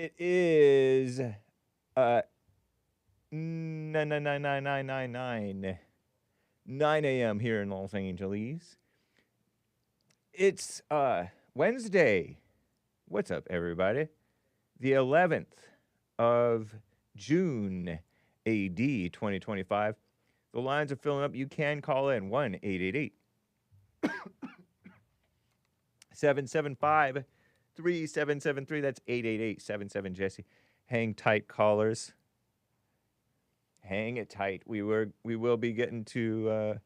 It is 9 a.m. here in Los Angeles. It's Wednesday. What's up, everybody? The 11th of June, AD 2025. The lines are filling up. You can call in 1-888 775 3773. That's 888-77 Jesse. Hang tight, callers. Hang it tight. We will be getting to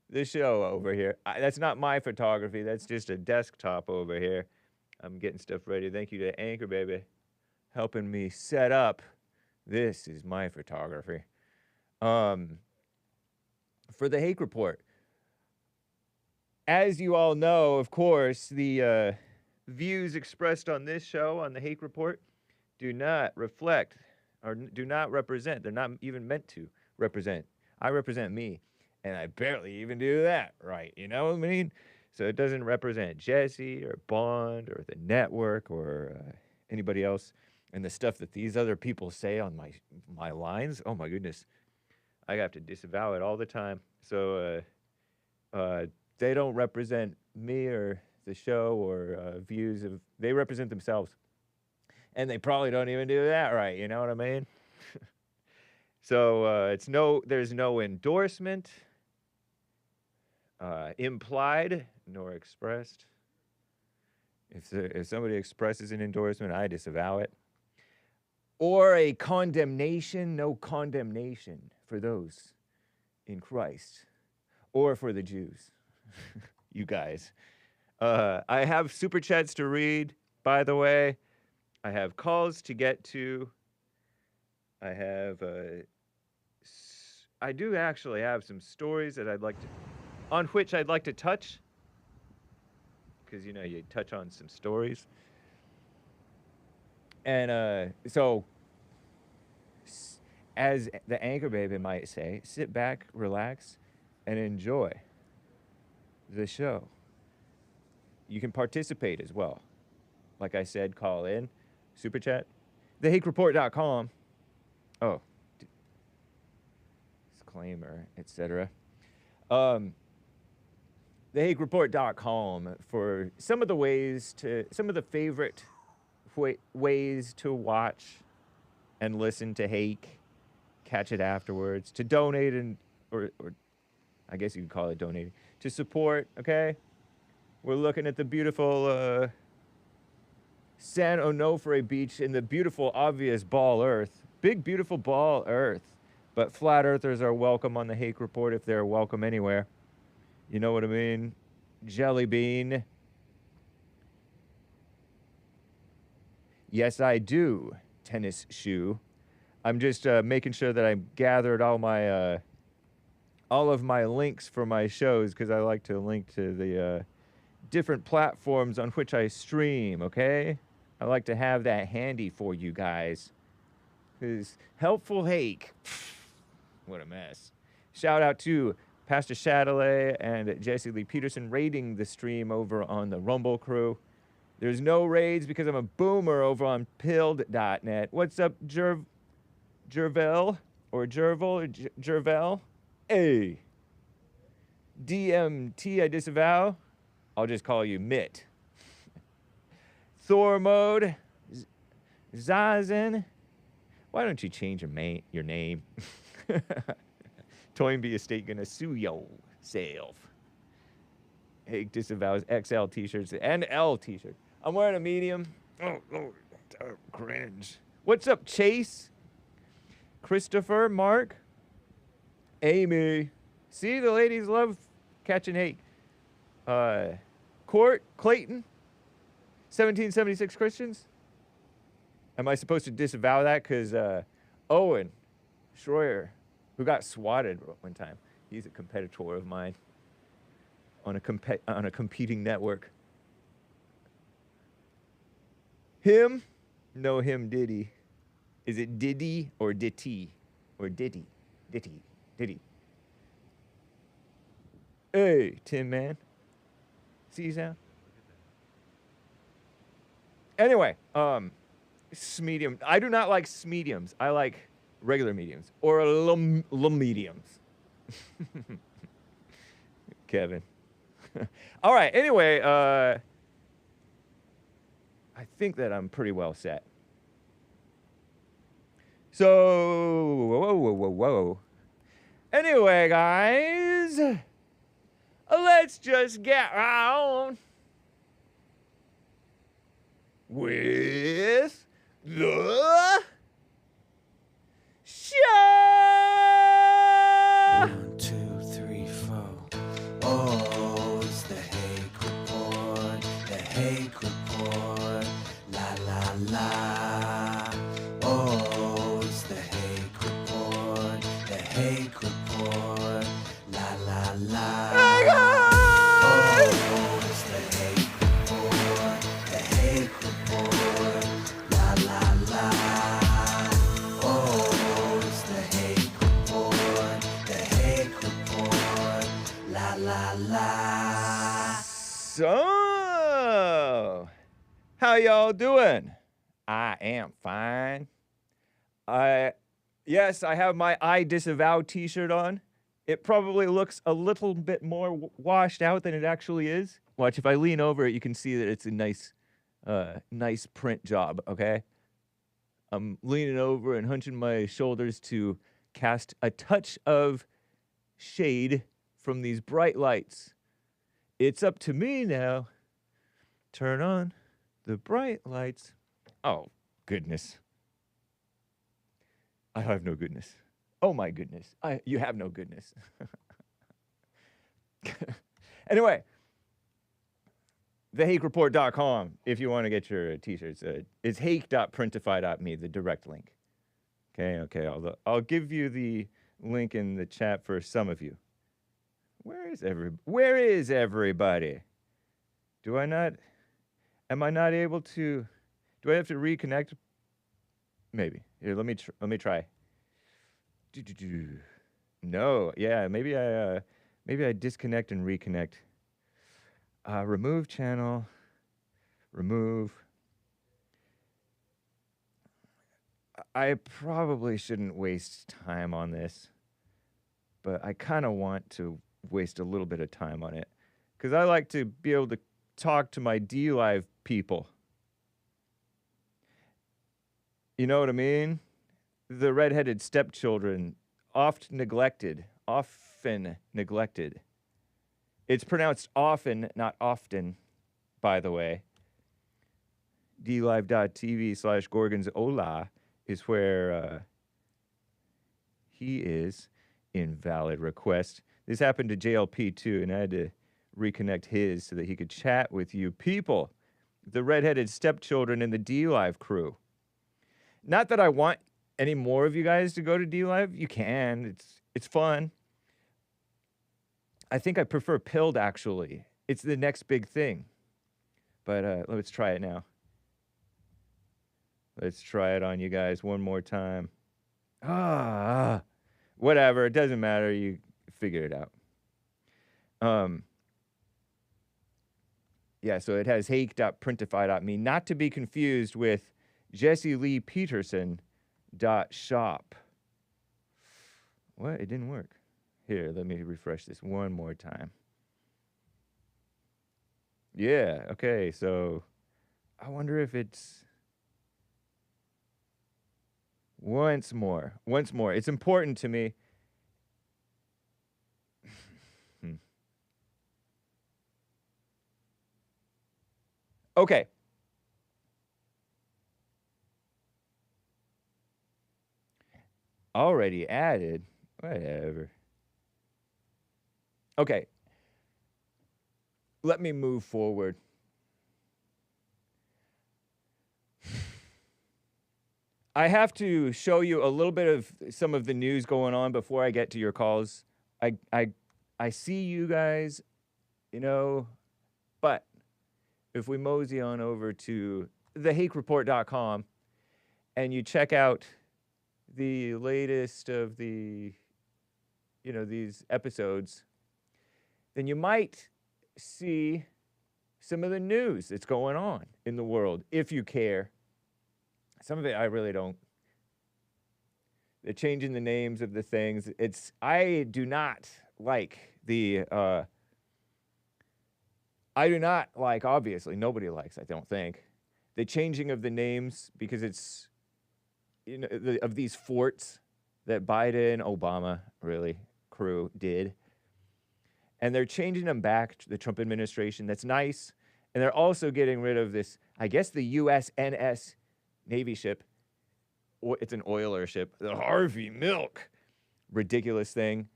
the show over here. That's not my photography. That's just a desktop over here. I'm getting stuff ready. Thank you to Anchor Baby helping me set up. This is my photography. For the Hake Report. As you all know, of course, the views expressed on this show, on the Hake Report, do not reflect or do not represent. They're not even meant to represent. I represent me, and I barely even do that right. You know what I mean? So it doesn't represent Jesse or Bond or the network or anybody else. And the stuff that these other people say on my lines, oh my goodness, I have to disavow it all the time. So they don't represent me or the show or views of. They represent themselves. And they probably don't even do that right, you know what I mean? So there's no endorsement, implied nor expressed. If somebody expresses an endorsement, I disavow it. Or a condemnation, no condemnation for those in Christ, or for the Jews, you guys. I have super chats to read, by the way. I have calls to get to. I do actually have some stories that on which I'd like to touch. Because, you touch on some stories. And so, as the Anchor Baby might say, sit back, relax, and enjoy the show. You can participate as well. Like I said, call in. Super chat. TheHakeReport.com. Oh. Disclaimer, etc. TheHakeReport.com for some of the favorite ways to watch and listen to Hake, catch it afterwards, to donate or I guess you could call it donating, to support, okay? We're looking at the beautiful San Onofre Beach in the beautiful, obvious ball earth. Big, beautiful ball earth. But flat earthers are welcome on the Hake Report if they're welcome anywhere. You know what I mean? Jelly bean. Yes, I do. Tennis shoe. I'm just making sure that I gathered all of my links for my shows because I like to link to the different platforms on which I stream, okay? I like to have that handy for you guys. Because Helpful Hake, what a mess. Shout out to Pastor Chatelet and Jesse Lee Peterson raiding the stream over on the Rumble crew. There's no raids because I'm a boomer over on pilled.net. What's up, Jervel? Or Jervel? Or Jervel? Hey. DMT, I disavow. I'll just call you Mitt. Thor mode. Zazen. Why don't you change your name? Toynbee Estate gonna sue yourself. Hake disavows XL t-shirts and L t-shirt. I'm wearing a medium. Oh, Lord. Oh, cringe. What's up, Chase? Christopher, Mark, Amy. See, the ladies love catching Hake. Court, Clayton, 1776 Christians. Am I supposed to disavow that? Because Owen Schroyer, who got swatted one time, he's a competitor of mine on a competing network. Him? No, him Diddy. Is it Diddy or Ditty? Or Diddy? Diddy. Hey, Tin Man. See you, Sam? Anyway, Smedium. I do not like smediums. I like regular mediums or mediums. Kevin. All right. Anyway, I think that I'm pretty well set. So, whoa. Anyway, guys, let's just get on with the show. 1, 2, 3, 4. Oh, it's the Hake Report. The Hake Report. La la la. Oh, it's the Hake Report. The Hake Report. La la la. Oh, it's the Hake Report. The Hake Report. La la la. Oh, it's the Hake Report. The Hake Report. La la la. So, how y'all doing? I am fine. Yes, I have my I Disavow t-shirt on. It probably looks a little bit more washed out than it actually is. Watch, if I lean over it, you can see that it's a nice print job, okay? I'm leaning over and hunching my shoulders to cast a touch of shade from these bright lights. It's up to me now. Turn on the bright lights. Oh, goodness. I have no goodness. Oh, my goodness. You have no goodness. Anyway, thehakereport.com if you want to get your t-shirts. It's hake.printify.me, the direct link. Okay. I'll give you the link in the chat for some of you. Where is everybody? Am I not able to, do I have to reconnect? Maybe. Here, let me try. No, yeah, maybe I disconnect and reconnect. Remove channel. Remove. I probably shouldn't waste time on this, but I kind of want to waste a little bit of time on it because I like to be able to talk to my DLive people. You know what I mean? The redheaded stepchildren, often neglected. It's pronounced often, not often, by the way. dlive.tv/Gorgonzola is where he is. Invalid request. This happened to JLP too, and I had to reconnect his so that he could chat with you people, the redheaded stepchildren in the DLive crew. Not that I want any more of you guys to go to DLive. You can. It's fun. I think I prefer Pilled, actually. It's the next big thing. But let's try it now. Let's try it on you guys one more time. Whatever. It doesn't matter. You figure it out. Yeah, so it has hake.printify.me, not to be confused with jessieleepeterson.shop. What? It didn't work. Here, let me refresh this one more time. Yeah, okay, so I wonder if it's once more. It's important to me. Okay. Already added. Whatever. Okay. Let me move forward. I have to show you a little bit of some of the news going on before I get to your calls. I see you guys, you know, but if we mosey on over to thehakereport.com and you check out the latest of the, you know, these episodes, then you might see some of the news that's going on in the world, if you care. Some of it I really don't. They're changing the names of the things. I do not like the. I do not like. Obviously, nobody likes. I don't think the changing of the names because it's, of these forts that Biden, Obama, really crew did, and they're changing them back to the Trump administration. That's nice, and they're also getting rid of this. I guess the USNS Navy ship. It's an oiler ship. The Harvey Milk, ridiculous thing,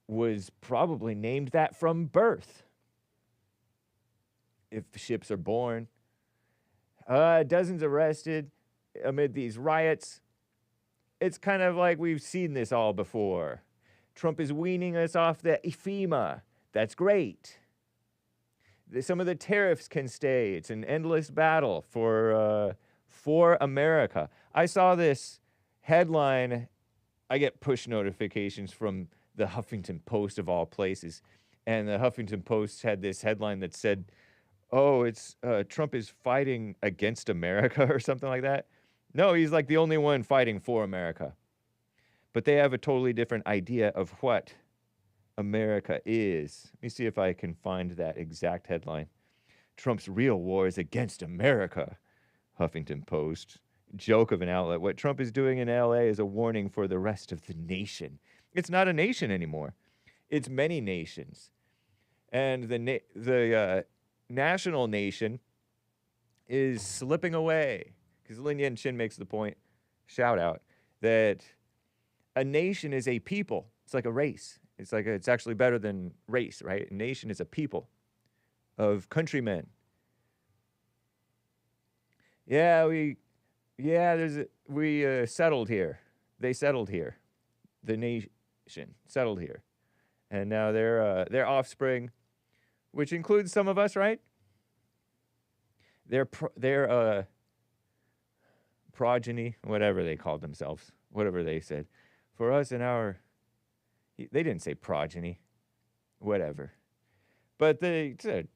was probably named that from birth. If ships are born. Dozens arrested amid these riots. It's kind of like we've seen this all before. Trump is weaning us off the FEMA. That's great. Some of the tariffs can stay. It's an endless battle for America. I saw this headline. I get push notifications from the Huffington Post of all places. And the Huffington Post had this headline that said, oh, it's Trump is fighting against America or something like that. No, he's like the only one fighting for America. But they have a totally different idea of what America is. Let me see if I can find that exact headline. Trump's real war is against America. Huffington Post. Joke of an outlet. What Trump is doing in LA is a warning for the rest of the nation. It's not a nation anymore. It's many nations. And the national nation is slipping away. Because Lin Yen Chin makes the point, shout out, that a nation is a people. It's like a race. It's actually better than race, right? A nation is a people of countrymen. Yeah, we settled here. They settled here. The nation settled here. And now their offspring, which includes some of us, right? Their progeny, whatever they called themselves, whatever they said. For us and our, they didn't say progeny, whatever. But they said,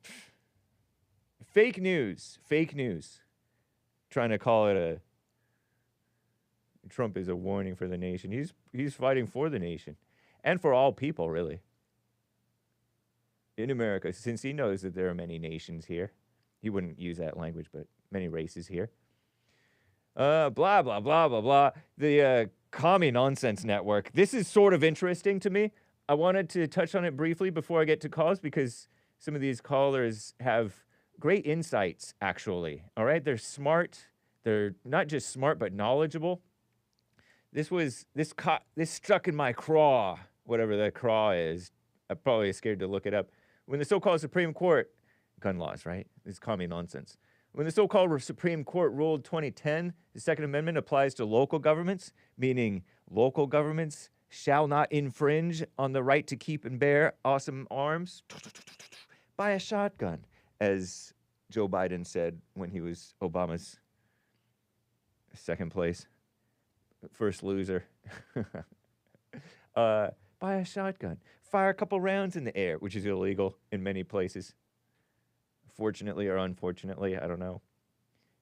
fake news. Trying to call it Trump is a warning for the nation. He's fighting for the nation and for all people, really. In America, since he knows that there are many nations here. He wouldn't use that language, but many races here. Blah, blah, blah, blah, blah. The commie nonsense network. This is sort of interesting to me. I wanted to touch on it briefly before I get to calls because some of these callers have great insights, actually. All right? They're smart. They're not just smart, but knowledgeable. This struck in my craw, whatever that craw is. I'm probably scared to look it up. When the so-called Supreme Court, gun laws, right? This is commie nonsense. When the so-called Supreme Court ruled 2010, the Second Amendment applies to local governments, meaning local governments shall not infringe on the right to keep and bear awesome arms by a shotgun, as Joe Biden said when he was Obama's second place, first loser. By a shotgun. Fire a couple rounds in the air, which is illegal in many places. Fortunately or unfortunately, I don't know.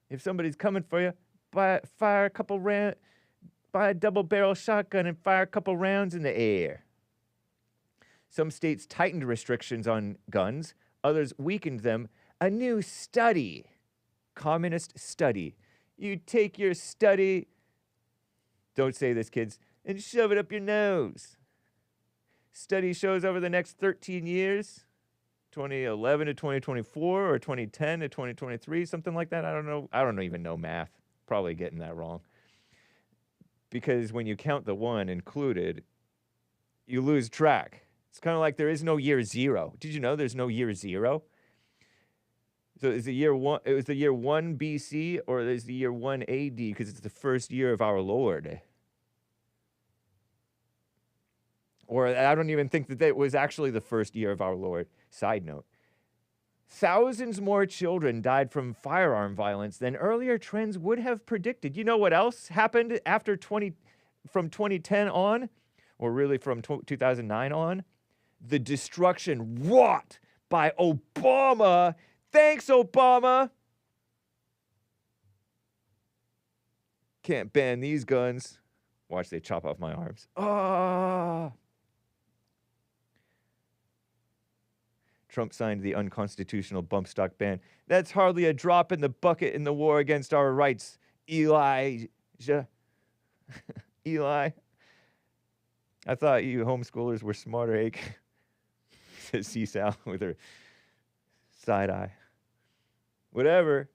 If somebody's coming for you, fire a couple rounds, buy a double-barrel shotgun and fire a couple rounds in the air. Some states tightened restrictions on guns. Others weakened them. A new study, communist study. You take your study, don't say this, kids, and shove it up your nose. Study shows over the next 13 years, 2011 to 2024 or 2010 to 2023, something like that. I don't know. I don't even know math. Probably getting that wrong. Because when you count the one included, you lose track. It's kind of like there is no year zero. Did you know there's no year zero? So is the year one? It was the year 1 BC or is the year 1 AD because it's the first year of our Lord. Or I don't even think that was actually the first year of our Lord. Side note. Thousands more children died from firearm violence than earlier trends would have predicted. You know what else happened from 2010 on? Or really from 2009 on? The destruction wrought by Obama. Thanks, Obama. Can't ban these guns. Watch, they chop off my arms. Ah! Trump signed the unconstitutional bump stock ban. That's hardly a drop in the bucket in the war against our rights, Elijah. Eli. I thought you homeschoolers were smarter, Hake. Says C-Sal with her side eye. Whatever.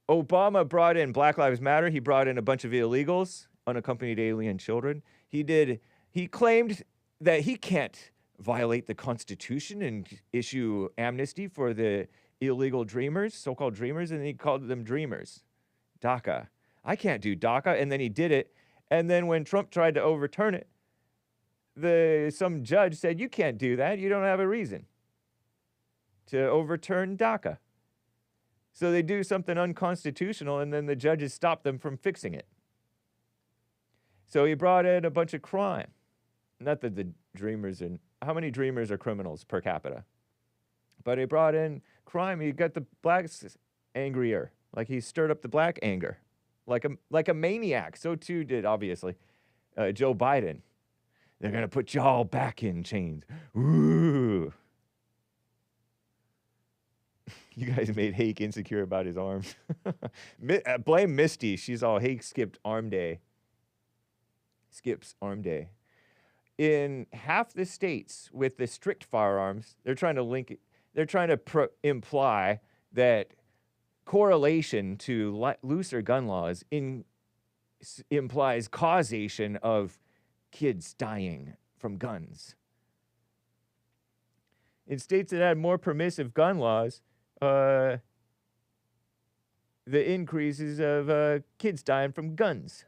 Obama brought in Black Lives Matter. He brought in a bunch of illegals, unaccompanied alien children. He claimed that he can't violate the Constitution and issue amnesty for the illegal dreamers, so-called dreamers, and he called them dreamers. DACA. I can't do DACA, and then he did it. And then when Trump tried to overturn it, some judge said, you can't do that. You don't have a reason to overturn DACA. So they do something unconstitutional, and then the judges stop them from fixing it. So he brought in a bunch of crime. Not that the dreamers are... How many dreamers are criminals per capita? But he brought in crime. He got the blacks angrier. Like he stirred up the black anger. Like a maniac. So too did, obviously, Joe Biden. They're going to put y'all back in chains. Ooh. You guys made Hake insecure about his arms. Blame Misty. She's all, Hake skipped arm day. Skips arm day. In half the states with the strict firearms, they're trying to link it. They're trying to imply that correlation to looser gun laws implies causation of kids dying from guns. In states that had more permissive gun laws, the increases of kids dying from guns.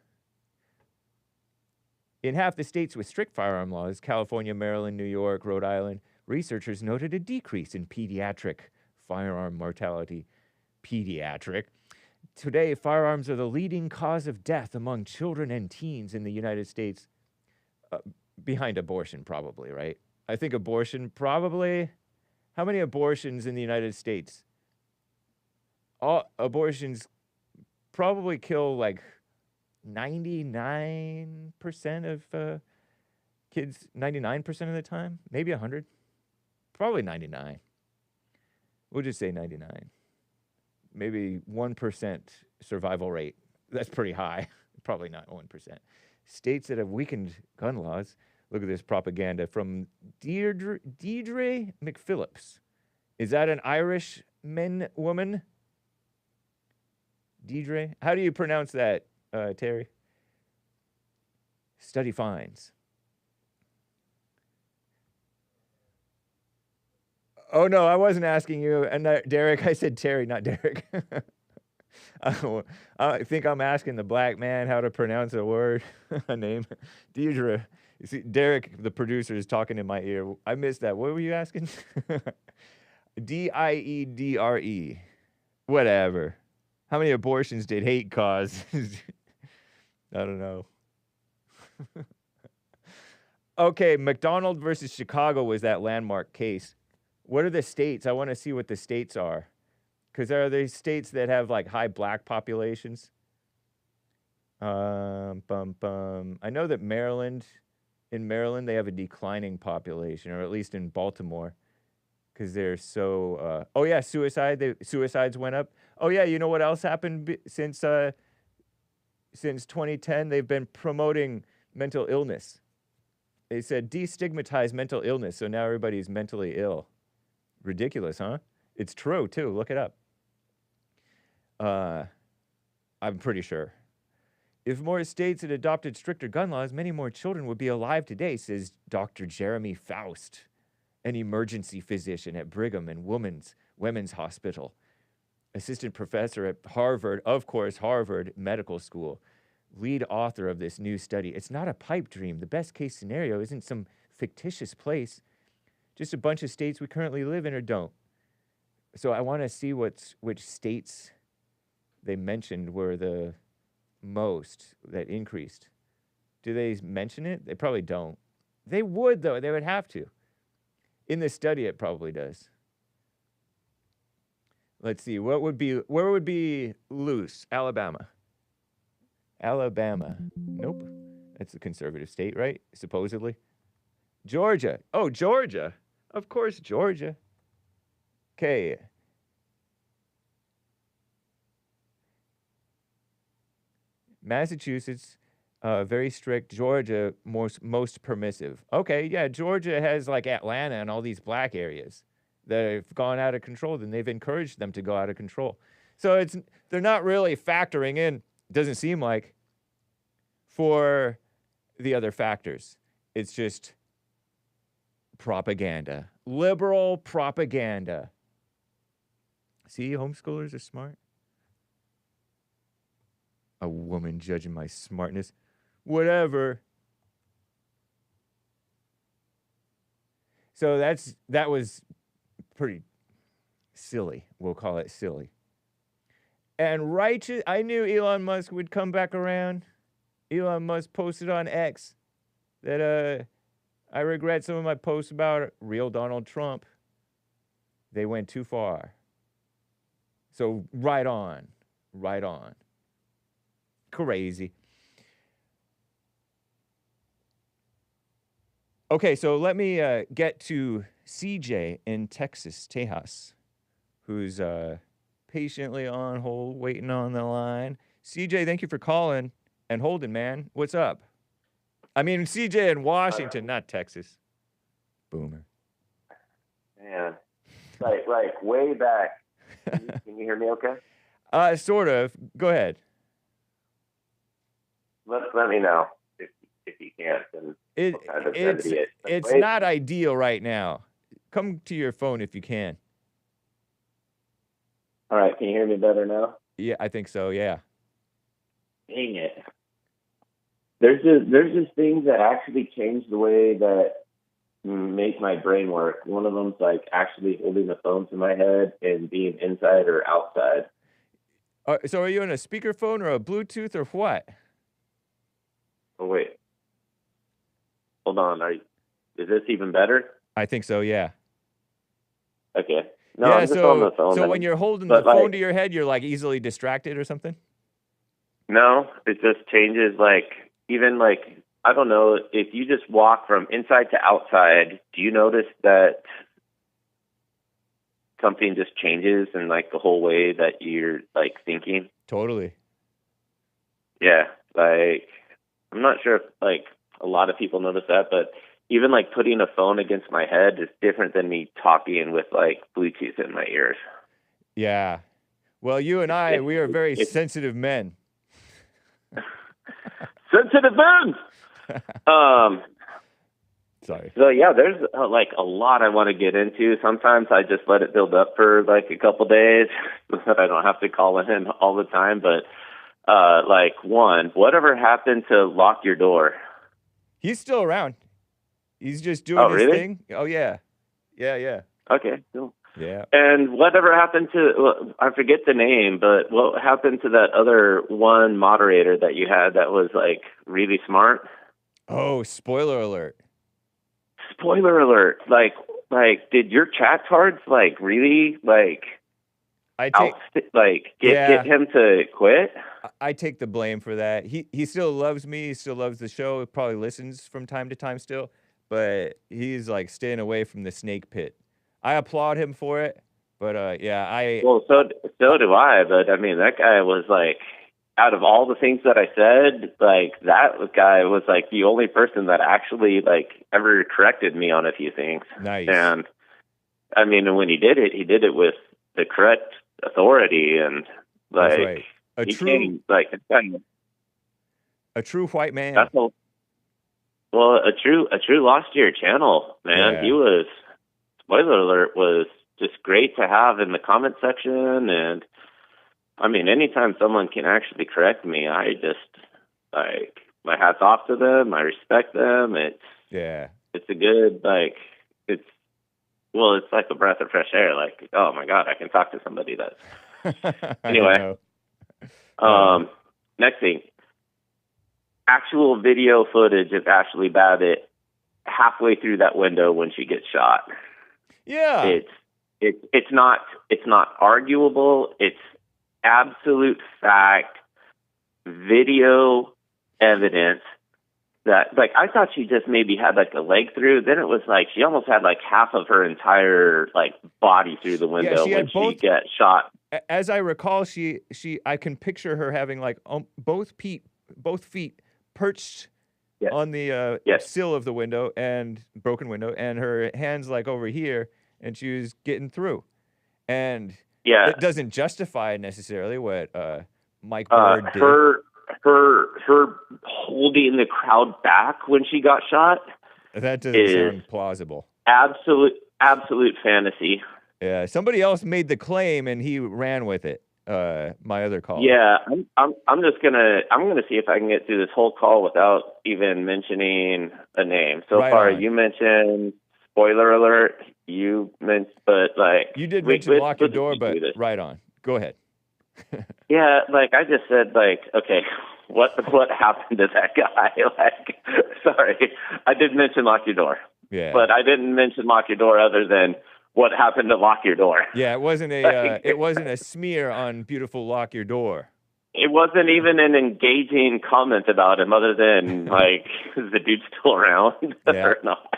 In half the states with strict firearm laws, California, Maryland, New York, Rhode Island, researchers noted a decrease in pediatric firearm mortality. Pediatric. Today, firearms are the leading cause of death among children and teens in the United States. Behind abortion, probably, right? I think abortion probably... How many abortions in the United States? All abortions probably kill like 99% of kids, 99% of the time, maybe 100, probably 99. We'll just say 99. Maybe 1% survival rate. That's pretty high. Probably not 1%. States that have weakened gun laws. Look at this propaganda from Deirdre McPhillips. Is that an Irish woman? Deirdre? How do you pronounce that, Terry? Study finds. Oh, no, I wasn't asking you. And Derek, I said Terry, not Derek. I think I'm asking the black man how to pronounce a word, a name. Deirdre. You see, Derek, the producer, is talking in my ear. I missed that. What were you asking? Diedre. Whatever. How many abortions did Hake cause? I don't know. Okay, McDonald versus Chicago was that landmark case. What are the states? I want to see what the states are. Because are there states that have like high black populations? I know that in Maryland, they have a declining population, or at least in Baltimore, because they're so... oh, yeah, suicides went up. Oh, yeah, you know what else happened since 2010? They've been promoting mental illness. They said destigmatize mental illness, so now everybody's mentally ill. Ridiculous, huh? It's true, too. Look it up. I'm pretty sure. If more states had adopted stricter gun laws, many more children would be alive today, says Dr. Jeremy Faust, an emergency physician at Brigham and Women's Hospital, assistant professor at Harvard, of course, Harvard Medical School, lead author of this new study. It's not a pipe dream. The best case scenario isn't some fictitious place, just a bunch of states we currently live in or don't. So I want to see which states they mentioned were the most that increased. Do they mention it? They probably don't. They would, though. They would have to. In the study, it probably does. Let's see. Where would be loose? Alabama. Alabama. Nope. That's a conservative state, right? Supposedly. Georgia. Oh, Georgia. Of course, Georgia. Okay. Massachusetts, very strict. Georgia, most permissive. Okay, yeah, Georgia has like Atlanta and all these black areas that have gone out of control, then they've encouraged them to go out of control. So they're not really factoring in, doesn't seem like, for the other factors. It's just propaganda. Liberal propaganda. See, homeschoolers are smart. A woman judging my smartness. Whatever. So that was pretty silly. We'll call it silly. And righteous, I knew Elon Musk would come back around. Elon Musk posted on X that I regret some of my posts about real Donald Trump. They went too far. So right on. Right on. Crazy. Okay, so let me get to CJ in Texas, Tejas, who's patiently on hold, waiting on the line. CJ, thank you for calling and holding, man. What's up? I mean, CJ in Washington, not Texas. Boomer. Man, like way back. Can you hear me okay? Sort of. Go ahead. Let me know if you can't. And it's not ideal right now. Come to your phone if you can. All right, can you hear me better now? Yeah, I think so. Yeah. Dang it! There's just things that actually change the way that make my brain work. One of them's like actually holding the phone to my head and being inside or outside. So are you on a speakerphone or a Bluetooth or what? Oh wait, hold on. Is this even better? I think so. Yeah. Okay. No, yeah. I'm just on the phone. So when you're holding the phone to your head, you're like easily distracted or something. No, it just changes. Like even like I don't know, if you just walk from inside to outside, do you notice that something just changes in like the whole way that you're like thinking? Totally. Yeah, like I'm not sure if like a lot of people notice that, but even like putting a phone against my head is different than me talking with like Bluetooth in my ears. Yeah. Well, you and I, we are very sensitive men. Sensitive men. Sorry. So yeah, there's like a lot I want to get into. Sometimes I just let it build up for like a couple days so that I don't have to call in all the time. But like one, whatever happened to lock your door? He's still around. He's just doing his thing. Oh yeah, yeah. Okay, cool. Yeah. And whatever happened to? Well, I forget the name, but what happened to that other one moderator that you had that was like really smart? Oh, spoiler alert. Spoiler alert. Like, did your chat cards like really like get him to quit? I take the blame for that. He still loves me. He still loves the show. He probably listens from time to time still, but he's like staying away from the snake pit. I applaud him for it, but Well, so do I. But I mean, that guy was like, out of all the things that I said, like that guy was like the only person that actually like ever corrected me on a few things. Nice. And I mean, when he did it with the correct authority and like that's right. A true white man. That's a true lost to your channel, man. Yeah. He was, spoiler alert, was just great to have in the comment section. And I mean, anytime someone can actually correct me, I just like my hat's off to them. I respect them. It's a good it's like a breath of fresh air. Like, oh my God, I can talk to somebody that's anyway. Next thing, actual video footage of Ashli Babbitt halfway through that window when she gets shot. Yeah. it's not arguable. It's absolute fact, video evidence that, like, I thought she just maybe had like a leg through. Then it was like she almost had like half of her entire like body through the window when she got shot. As I recall, I can picture her having like both feet perched on the sill of the window and broken window, and her hands like over here, and she was getting through. And it doesn't justify necessarily what Mike Bird did. Her holding the crowd back when she got shot. That doesn't sound plausible. Absolute fantasy. Yeah, somebody else made the claim and he ran with it. My other call. Yeah, I'm gonna see if I can get through this whole call without even mentioning a name. So right far, on. you mentioned, spoiler alert, you mentioned, but like you did mention lock your door, but right on. Go ahead. Yeah, like I just said, like, okay, what happened to that guy? Like, sorry, I did mention lock your door. Yeah, but I didn't mention lock your door other than what happened to lock your door. Yeah, it wasn't a smear on beautiful lock your door. It wasn't even an engaging comment about him other than like, is the dude still around or not?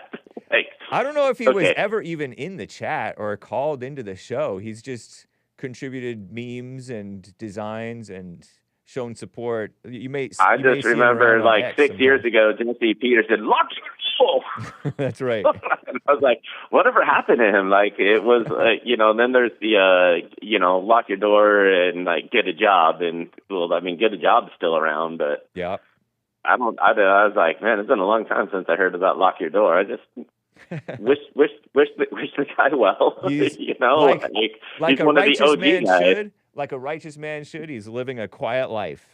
Like, I don't know if he was ever even in the chat or called into the show. He's just contributed memes and designs and shown support. I just remember like 6 years ago, Jesse Peters said, "Lock your door." That's right. I was like, whatever happened to him? Like, it was, then there's the, lock your door and like get a job. And well, I mean, get a job's still around, but yeah, I was like, man, it's been a long time since I heard about lock your door. I just wish the guy well. He's, he's a one of the righteous OG man guys. should. Like a righteous man should. He's living a quiet life,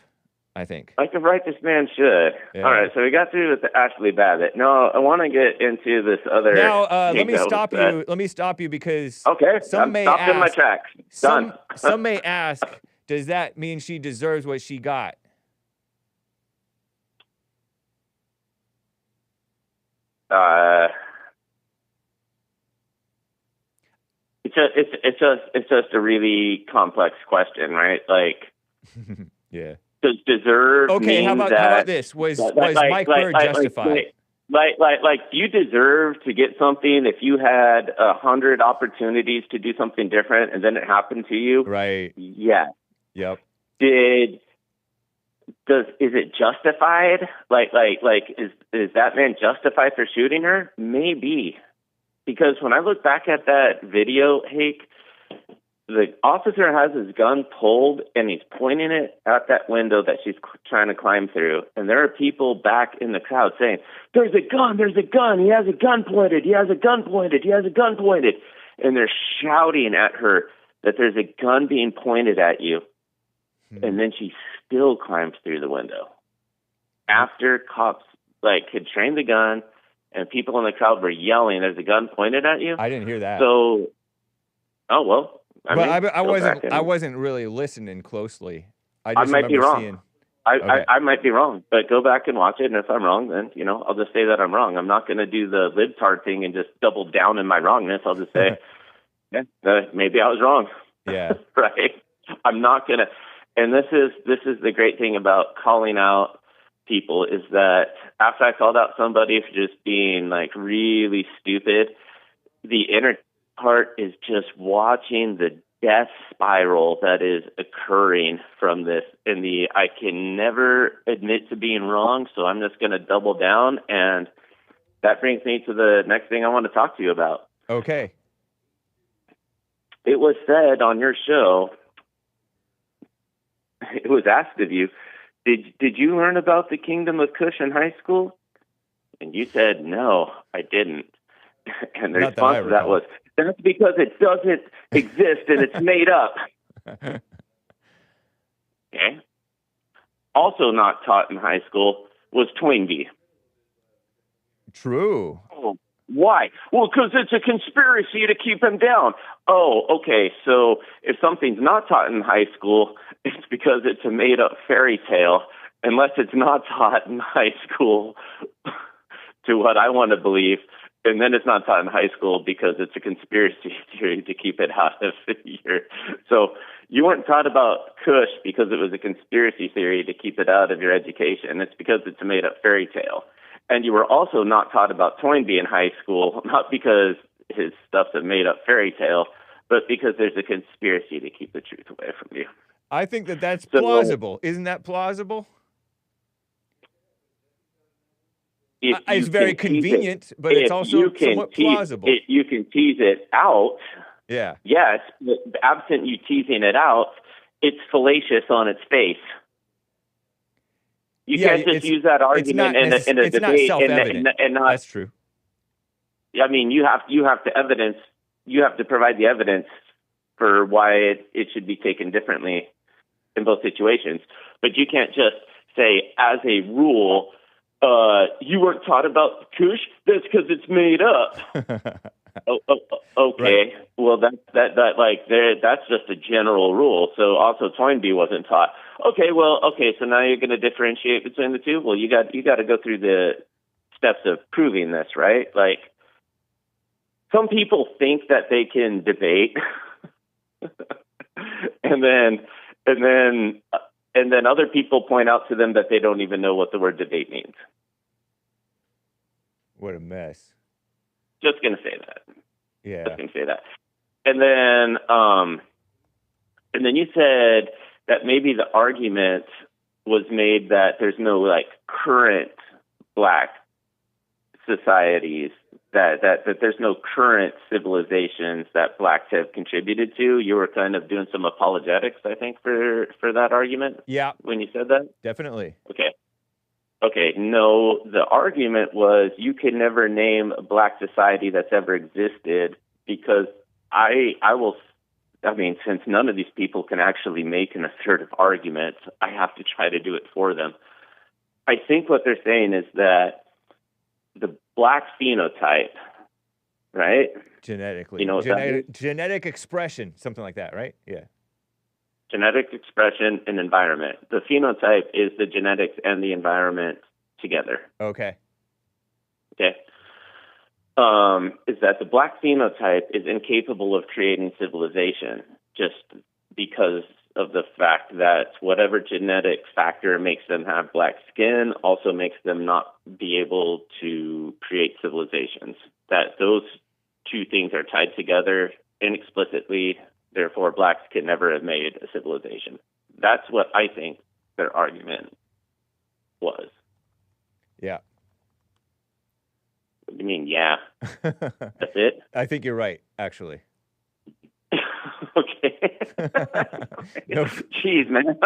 I think. Like a righteous man should. Yeah. All right, so we got through with the Ashli Babbitt. No, I want to get into this other. Now, let me stop you. Let me stop you because I'm stopped in my tracks. Done. Some may ask, does that mean she deserves what she got? It's just a really complex question, right? Like, yeah. Does deserve? Okay, how about this? Was Mike Bird justified? Like, do you deserve to get something if you had 100 opportunities to do something different and then it happened to you? Right. Yeah. Yep. Is it justified? Is that man justified for shooting her? Maybe. Because when I look back at that video, Hake, the officer has his gun pulled and he's pointing it at that window that she's trying to climb through. And there are people back in the crowd saying, there's a gun, he has a gun pointed, he has a gun pointed. And they're shouting at her that there's a gun being pointed at you. And then she still climbs through the window. After cops had trained the gun and people in the crowd were yelling, there's a gun pointed at you. I didn't hear that. So, oh, well. I wasn't really listening closely. I might be wrong. I might be wrong, but go back and watch it. And if I'm wrong, then, I'll just say that I'm wrong. I'm not going to do the libtard thing and just double down in my wrongness. I'll just say, maybe I was wrong. Yeah. Right. I'm not going to. And this is the great thing about calling out people is that after I called out somebody for just being really stupid, the inner part is just watching the death spiral that is occurring from this. And I can never admit to being wrong, so I'm just going to double down. And that brings me to the next thing I want to talk to you about. Okay. It was said on your show, it was asked of you, did you learn about the kingdom of Kush in high school? And you said, no, I didn't. And the response to that was, that's because it doesn't exist and it's made up. Okay. Also not taught in high school was Toynbee. True. Oh, why? Well, because it's a conspiracy to keep him down. Oh, okay. So if something's not taught in high school, it's because it's a made-up fairy tale, unless it's not taught in high school, to what I want to believe. And then it's not taught in high school because it's a conspiracy theory to keep it out of your. So you weren't taught about Kush because it was a conspiracy theory to keep it out of your education. It's because it's a made-up fairy tale. And you were also not taught about Toynbee in high school, not because his stuff's a made-up fairy tale, but because there's a conspiracy to keep the truth away from you. I think that's plausible. Isn't that plausible? It's very convenient, but it's also somewhat plausible. You can tease it out. Yeah. Yes, but absent you teasing it out, it's fallacious on its face. You can't just use that argument in a it's debate not self-evident. and not. That's true. I mean, you have to evidence. You have to provide the evidence for why it should be taken differently in both situations. But you can't just say, as a rule, you weren't taught about Kush. That's because it's made up. Okay. Right. Well, that's just a general rule. So also Toynbee wasn't taught. Okay. So now you're going to differentiate between the two. Well, you got to go through the steps of proving this, right? Like, some people think that they can debate, and then other people point out to them that they don't even know what the word debate means. What a mess. Just going to say that. Yeah. Just going to say that. And then you said that maybe the argument was made that there's no like current black societies, that there's no current civilizations that blacks have contributed to. You were kind of doing some apologetics, I think, for that argument. Yeah. When you said that? Definitely. Okay. No, the argument was you can never name a black society that's ever existed because since none of these people can actually make an assertive argument, I have to try to do it for them. I think what they're saying is that the black phenotype, right? Genetically. You know what genetic expression, something like that, right? Yeah. Genetic expression and environment. The phenotype is the genetics and the environment together. Okay. Is that the black phenotype is incapable of creating civilization just because of the fact that whatever genetic factor makes them have black skin also makes them not be able to create civilizations. That those two things are tied together inexplicitly, therefore blacks can never have made a civilization. That's what I think their argument was. Yeah. What do you mean, yeah? That's it? I think you're right, actually. Okay. No. Jeez, man.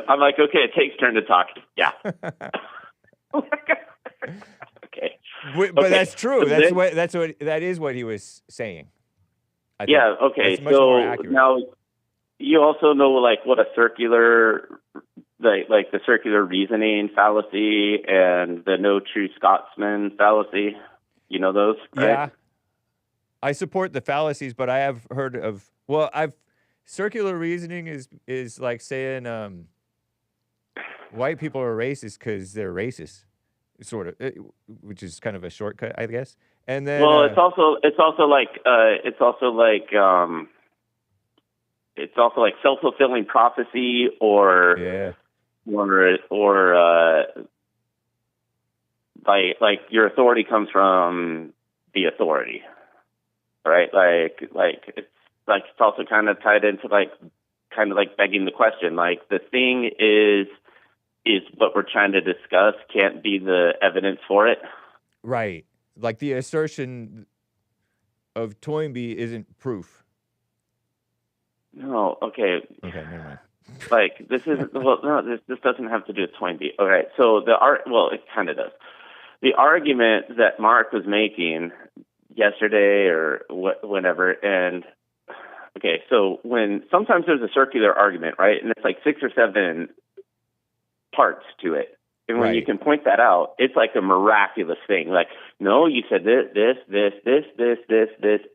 I'm like, okay, it takes turn to talk. Yeah. Okay. But that's true. That is what he was saying. I think. Okay. That's much more accurate. Now you also know like what a circular like the circular reasoning fallacy and the no true Scotsman fallacy. You know those, right? Yeah. I support the fallacies, but I have heard of circular reasoning is like saying white people are racist because they're racist, sort of, which is kind of a shortcut, I guess. And then it's also like self-fulfilling prophecy or like your authority comes from the authority, right? It's also kind of tied into like begging the question, like the thing is what we're trying to discuss can't be the evidence for it. Right. Like the assertion of Toynbee isn't proof. No. Okay. Okay. Never mind. Like this doesn't have to do with Toynbee. All right. So it kind of does. The argument that Mark was making yesterday or whenever, and okay, so when sometimes there's a circular argument, right, and it's like 6 or 7 parts to it, and when you can point that out, it's like a miraculous thing. Like, no, you said this,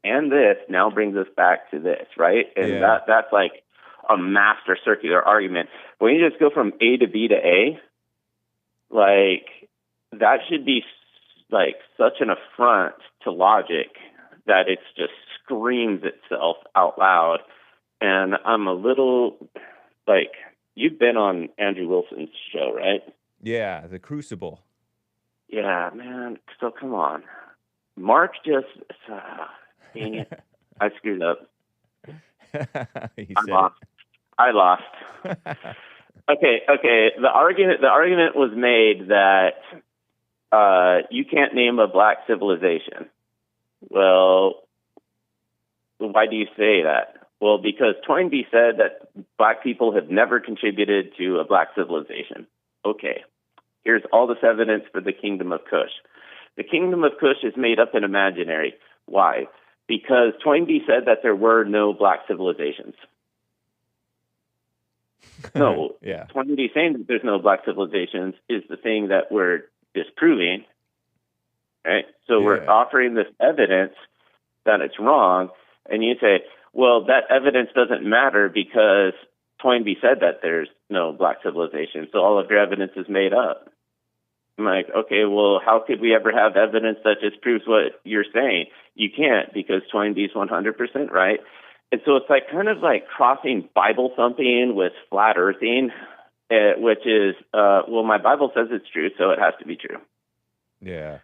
and this now brings us back to this, right? And that's like a master circular argument. When you just go from A to B to A, like that should be like such an affront to logic that it's just screams itself out loud. And I'm a little like, you've been on Andrew Wilson's show, right? Yeah, the Crucible. Yeah, man. So come on. Mark just, dang it. I screwed up. I lost. Okay. The argument was made that you can't name a black civilization. Well, why do you say that? Well, because Toynbee said that black people have never contributed to a black civilization. Okay, here's all this evidence for the Kingdom of Kush. The Kingdom of Kush is made up and imaginary. Why? Because Toynbee said that there were no black civilizations. No, yeah. Toynbee saying that there's no black civilizations is the thing that we're disproving. Right? So we're offering this evidence that it's wrong, and you say, well, that evidence doesn't matter because Toynbee said that there's no black civilization, so all of your evidence is made up. I'm like, okay, well, how could we ever have evidence that just proves what you're saying? You can't, because Toynbee's 100% right. And so it's like kind of like crossing Bible thumping with flat earthing, which is, well, my Bible says it's true, so it has to be true. Yeah.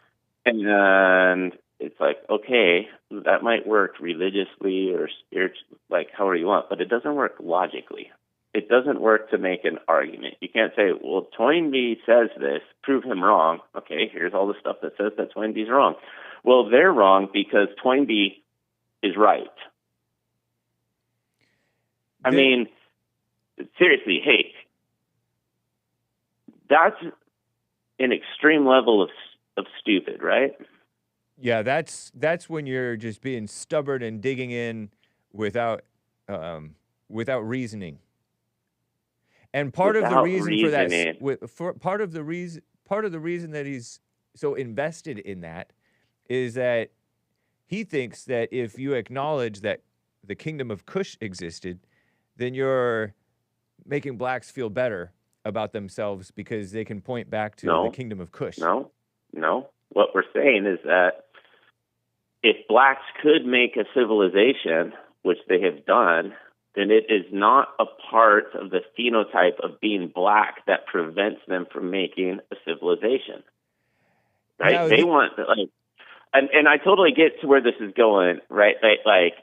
And it's like, okay, that might work religiously or spiritually, like however you want, but it doesn't work logically. It doesn't work to make an argument. You can't say, well, Toynbee says this, prove him wrong. Okay, here's all the stuff that says that Toynbee's wrong. Well, they're wrong because Toynbee is right. I mean, seriously, hey, that's an extreme level of stupid, right? Yeah, that's when you're just being stubborn and digging in without reasoning. And part of the reason for that, part of the reason that he's so invested in that is that he thinks that if you acknowledge that the Kingdom of Kush existed, then you're making blacks feel better about themselves because they can point back to the Kingdom of Kush. No. What we're saying is that if blacks could make a civilization, which they have done, then it is not a part of the phenotype of being black that prevents them from making a civilization. Right? Now, they want, like, and I totally get to where this is going, right? Like,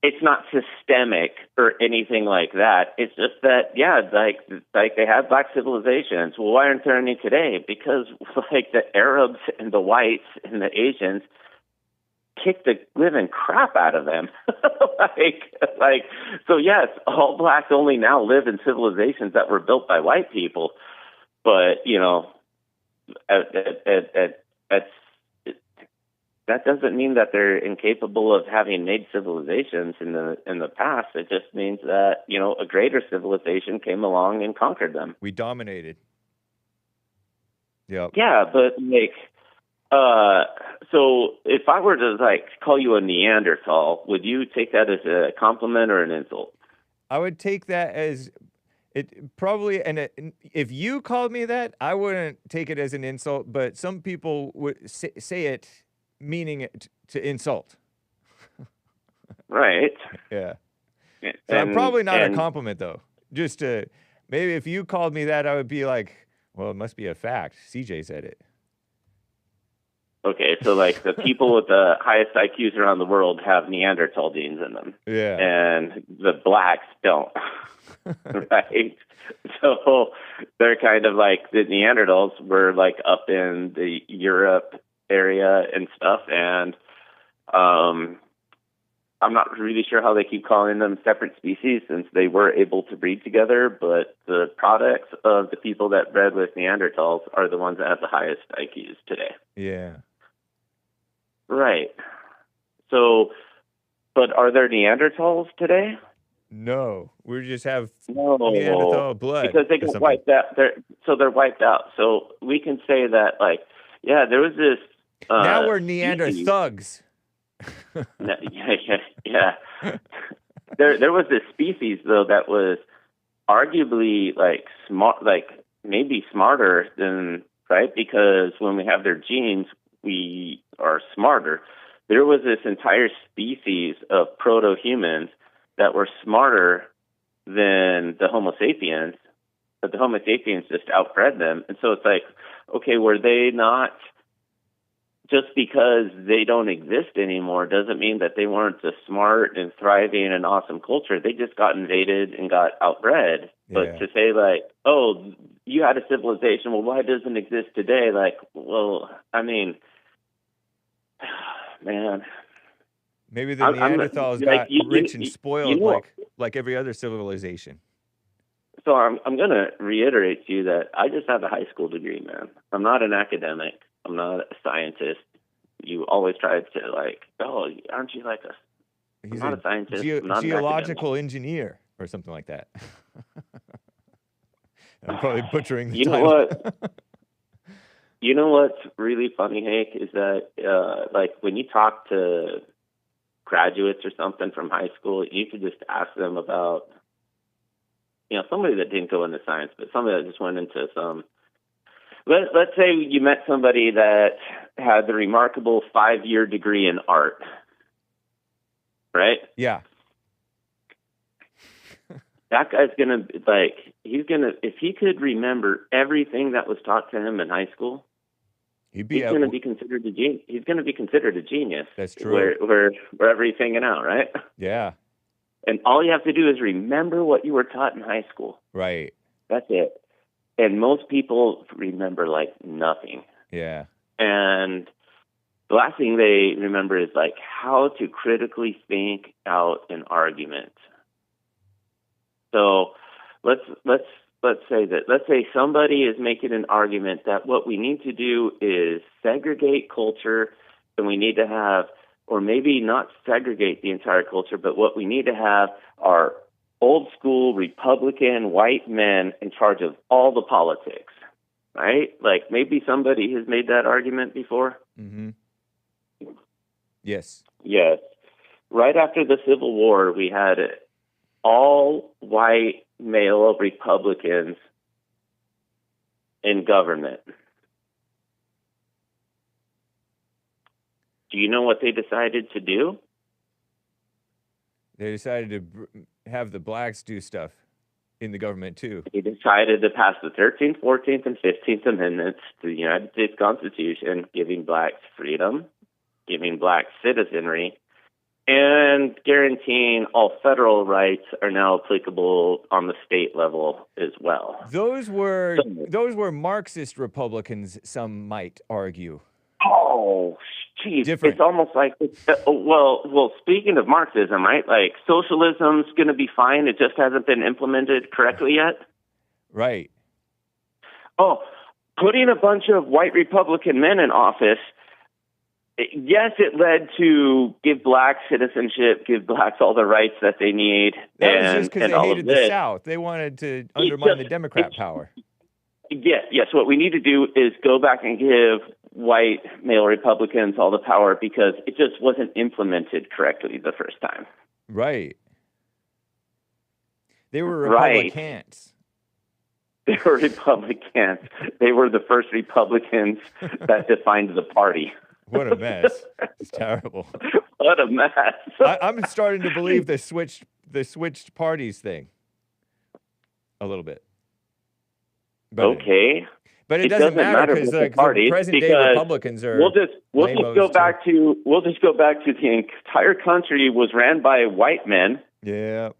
it's not systemic or anything like that. It's just that, yeah, like they have black civilizations. Well, why aren't there any today? Because like the Arabs and the whites and the Asians kicked the living crap out of them. like, so yes, all blacks only now live in civilizations that were built by white people. But, you know, that doesn't mean that they're incapable of having made civilizations in the past. It just means that, you know, a greater civilization came along and conquered them. We dominated. Yep. Yeah, but like, so if I were to like call you a Neanderthal, would you take that as a compliment or an insult? I would take that as it probably, and if you called me that, I wouldn't take it as an insult, but some people would say it meaning it to insult. Right. Yeah. So I'm probably not a compliment, though. Just maybe if you called me that, I would be like, well, it must be a fact. CJ said it. Okay, so like the people with the highest IQs around the world have Neanderthal genes in them. Yeah. And the blacks don't. Right? So they're kind of like the Neanderthals were like up in the Europe area and stuff, and I'm not really sure how they keep calling them separate species since they were able to breed together, but the products of the people that bred with Neanderthals are the ones that have the highest IQs today. Yeah. Right. So, but are there Neanderthals today? No, we just have Neanderthal blood. Because they got wiped out. They're wiped out. So we can say that, like, yeah, there was this. Now we're Neanderthals. Yeah. There was this species though that was arguably like smart, like maybe smarter than, right? Because when we have their genes, we are smarter. There was this entire species of proto-humans that were smarter than the Homo sapiens, but the Homo sapiens just outbred them. And so it's like, okay, were they not, just because they don't exist anymore doesn't mean that they weren't a smart and thriving and awesome culture. They just got invaded and got outbred. Yeah. But to say like, oh, you had a civilization, well, why doesn't it exist today? Like, well, I mean, man. Maybe the I'm Neanderthals like, got rich and spoiled like every other civilization. So I'm going to reiterate to you that I just have a high school degree, man. I'm not an academic. I'm not a scientist. You always try to like, oh, aren't you like I'm He's not a scientist. I'm not geological an engineer or something like that. I'm probably butchering the You know title. what? You know what's really funny, Hake, is that like when you talk to graduates or something from high school, you could just ask them about, somebody that didn't go into science, but somebody that just went into some. Let's say you met somebody that had the remarkable 5-year degree in art, right? Yeah. That guy's gonna if he could remember everything that was taught to him in high school, he's going to be considered a genius. He's going to be considered a genius. That's true. Wherever he's hanging out, right? Yeah. And all you have to do is remember what you were taught in high school. Right. That's it. And most people remember like nothing. Yeah. And the last thing they remember is like how to critically think out an argument. So let's say somebody is making an argument that what we need to do is segregate culture, and we need to have, or maybe not segregate the entire culture, but what we need to have are old school Republican white men in charge of all the politics, right? Like maybe somebody has made that argument before. Mm-hmm. Yes. Yes. Right after the Civil War, we had all white male Republicans in government. Do you know what they decided to do? They decided to have the blacks do stuff in the government too. They decided to pass the 13th, 14th, and 15th Amendments to the United States Constitution, giving blacks freedom, giving blacks citizenry, and guaranteeing all federal rights are now applicable on the state level as well. Those were Marxist Republicans, some might argue. Oh, geez. Different. It's almost like, well, speaking of Marxism, right? Like socialism's going to be fine. It just hasn't been implemented correctly yet. Right. Oh, putting a bunch of white Republican men in office, yes, it led to give blacks citizenship, give blacks all the rights that they need. That was just because they hated the South. They wanted to undermine the Democrat power. Yes. What we need to do is go back and give white male Republicans all the power because it just wasn't implemented correctly the first time. Right. They were Republicans. They were Republicans. They were the first Republicans that defined the party. What a mess. It's terrible. What a mess. I'm starting to believe the switched parties thing a little bit. But okay. But it doesn't matter because the present day Republicans are. We'll just go back to the entire country was ran by white men. Yeah.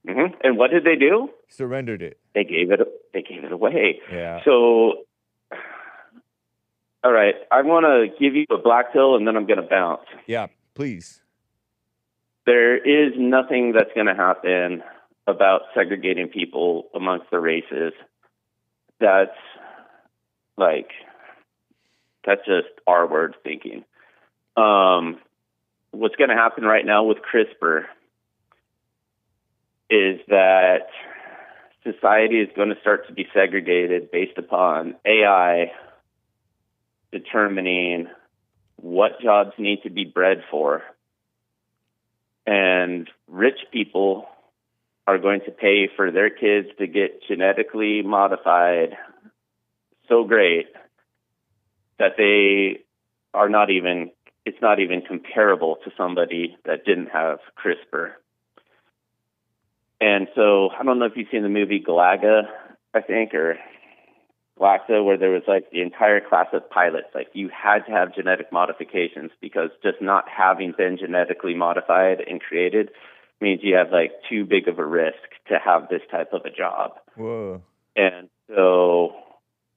Mm-hmm. And what did they do? Surrendered it. They gave it away. Yeah. So, all right, I want to give you a black pill, and then I'm going to bounce. Yeah, please. There is nothing that's going to happen about segregating people amongst the races. That's just R-word thinking. What's going to happen right now with CRISPR is that society is going to start to be segregated based upon AI determining what jobs need to be bred for. And rich people are going to pay for their kids to get genetically modified so great that they are not even, it's not even comparable to somebody that didn't have CRISPR. And so I don't know if you've seen the movie Galaga, I think, or Glaxa, where there was like the entire class of pilots, like you had to have genetic modifications because just not having been genetically modified and created means you have like too big of a risk to have this type of a job. Whoa. And so,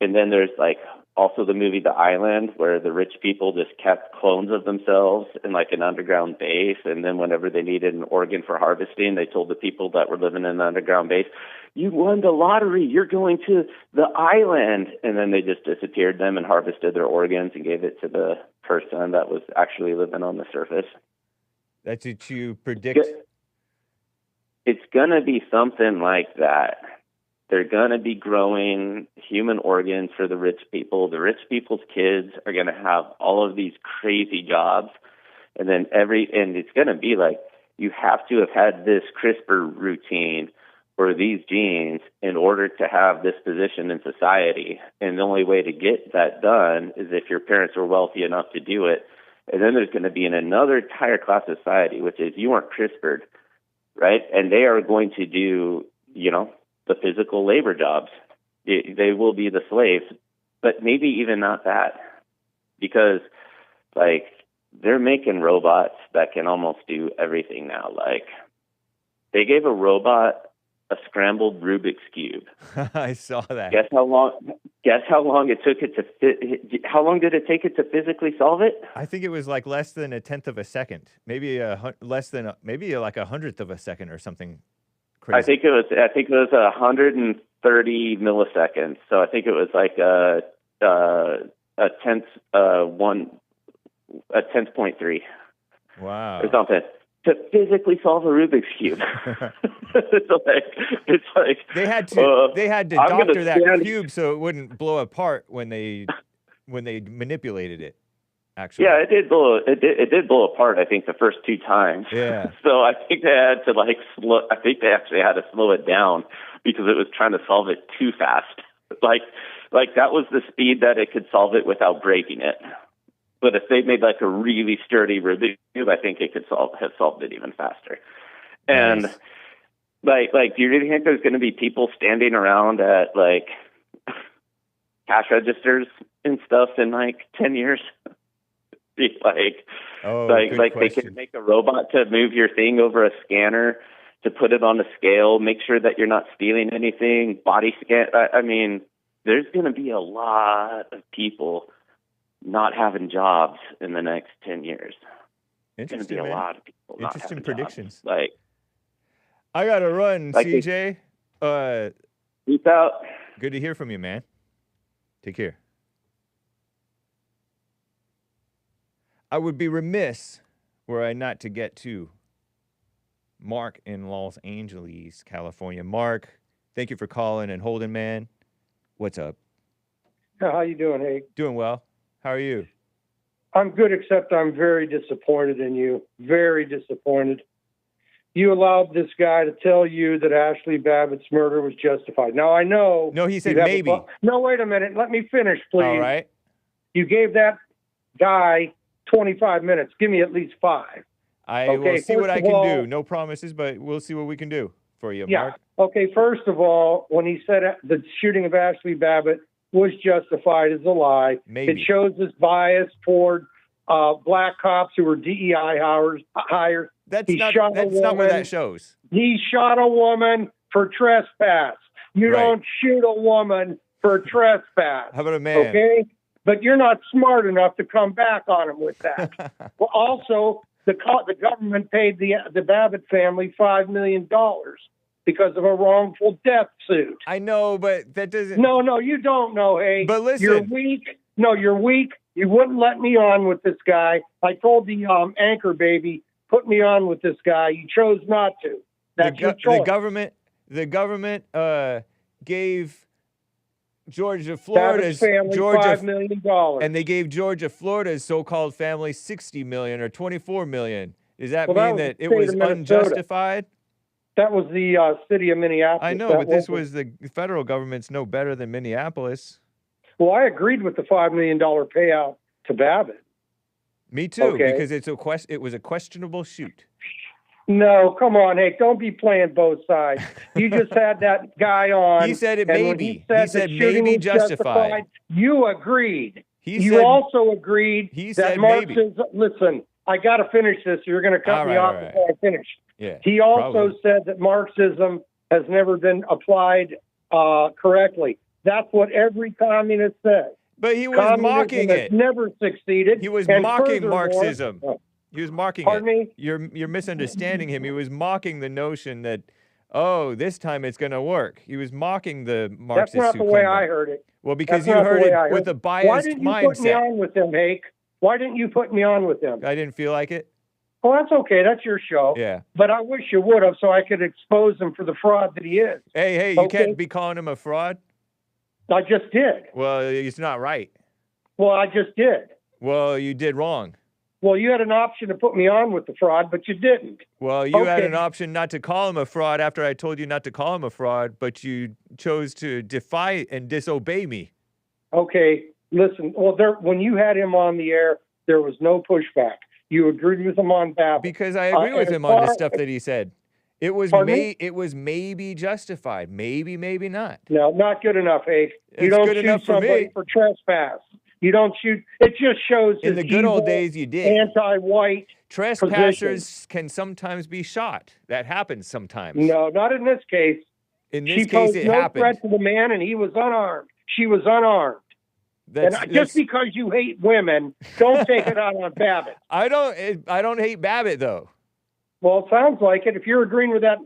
and then there's like also the movie The Island, where the rich people just kept clones of themselves in like an underground base. And then whenever they needed an organ for harvesting, they told the people that were living in the underground base, you won the lottery, you're going to the island. And then they just disappeared them and harvested their organs and gave it to the person that was actually living on the surface. That's what you predict? It's going to be something like that. They're going to be growing human organs for the rich people. The rich people's kids are going to have all of these crazy jobs. And then and it's going to be like, you have to have had this CRISPR routine or these genes in order to have this position in society. And the only way to get that done is if your parents were wealthy enough to do it. And then there's going to be another entire class of society, which is you aren't CRISPR'd, right? And they are going to do, the physical labor jobs. They will be the slaves, but maybe even not that, because like they're making robots that can almost do everything now. Like they gave a robot a scrambled Rubik's cube. I saw that. Guess how long it took it to how long did it take it to physically solve it? I think it was like less than a tenth of a second, maybe like a hundredth of a second or something. Crazy. I think it was 130 milliseconds. So I think it was like a 10th.3. Wow. Or something to physically solve a Rubik's cube. it's like they had to doctor that cube so it wouldn't blow apart when they manipulated it. Actually, yeah, it did blow apart. I think the first 2 times. Yeah. So I think they had to I think they actually had to slow it down because it was trying to solve it too fast. Like that was the speed that it could solve it without breaking it. But if they made like a really sturdy Rubik's cube, I think it could have solved it even faster. And nice. like, do you really think there's going to be people standing around at like cash registers and stuff in like 10 years? They can make a robot to move your thing over a scanner, to put it on a scale, make sure that you're not stealing anything, body scan. I mean, there's going to be a lot of people not having jobs in the next 10 years. Interesting, man. A lot of people not Interesting having predictions. Jobs. I got to run, CJ. Peace out. Good to hear from you, man. Take care. I would be remiss were I not to get to Mark in Los Angeles, California. Mark, thank you for calling and holding, man. What's up? How you doing, Hake? Doing well. How are you? I'm good, except I'm very disappointed in you. Very disappointed. You allowed this guy to tell you that Ashli Babbitt's murder was justified. Now, I know... No, he said maybe. No, wait a minute. Let me finish, please. All right. You gave that guy 25 minutes. Give me at least 5. I will see what I can do. No promises, but we'll see what we can do for you, Mark. Okay, first of all, when he said the shooting of Ashli Babbitt was justified is a lie. Maybe. It shows this bias toward black cops who were DEI hires. That's not what that shows. He shot a woman for trespass. You don't shoot a woman for trespass. How about a man? Okay? But you're not smart enough to come back on him with that. Well, also, the government paid the Babbitt family $5 million because of a wrongful death suit. I know, but that doesn't... No, you don't know, hey. But listen... You're weak. No, you're weak. You wouldn't let me on with this guy. I told the anchor baby, put me on with this guy. You chose not to. That's your choice. The government gave Georgia, Florida's family $5 million. And they gave Georgia, Florida's so-called family $60 million or $24 million. Does that mean that it was unjustified? That was the city of Minneapolis. I know, but this was the federal government's no better than Minneapolis. Well, I agreed with the $5 million payout to Babbitt. Me too, Okay. because it was a questionable shoot. No, come on, Hank. Don't be playing both sides. You just had that guy on. He said it and may when be. He said, said the shooting maybe was justified. You agreed. He You said also agreed he that said maybe. Marxism. Listen, I got to finish this. You're going to cut All me right, off all right. before I finish. Yeah. He also probably. said that Marxism has never been applied correctly. That's what every communist says. But he was Communism mocking has it. never succeeded. He was and mocking furthermore- Marxism. He was mocking Pardon it. me? You're misunderstanding him. He was mocking the notion that, oh, this time it's going to work. He was mocking the Marxists. That's not who the way claimed I that. heard it. Well, because That's you not the heard way it I with heard a it. biased Why didn't you put me mindset. on with him, Hake? Why didn't you put me on with him? I didn't feel like it. Well, that's okay. That's your show. Yeah. But I wish you would have so I could expose him for the fraud that he is. Hey, you Okay. can't be calling him a fraud. I just did. Well, it's not right. Well, I just did. Well, you did wrong. Well, you had an option to put me on with the fraud, but you didn't. Well, you had Okay. an option not to call him a fraud after I told you not to call him a fraud, but you chose to defy and disobey me. Okay, listen. Well, when you had him on the air, there was no pushback. You agreed with him on Babbitt. Because I agree with as him on the far- stuff that he said. It was Pardon me? it was maybe justified. Maybe not. No, not good enough, Hake. You It's don't good shoot enough for somebody me. for trespass. You don't shoot. It just shows In his the good old evil, days, you did. anti-white. Trespassers can sometimes be shot. That happens sometimes. No, not in this case. In this She case, posed it no happened. threat to the man, and he was unarmed. She was unarmed. That's, And just because you hate women, don't take it out on Babbitt. I don't hate Babbitt though. Well, it sounds like it. If you're agreeing with that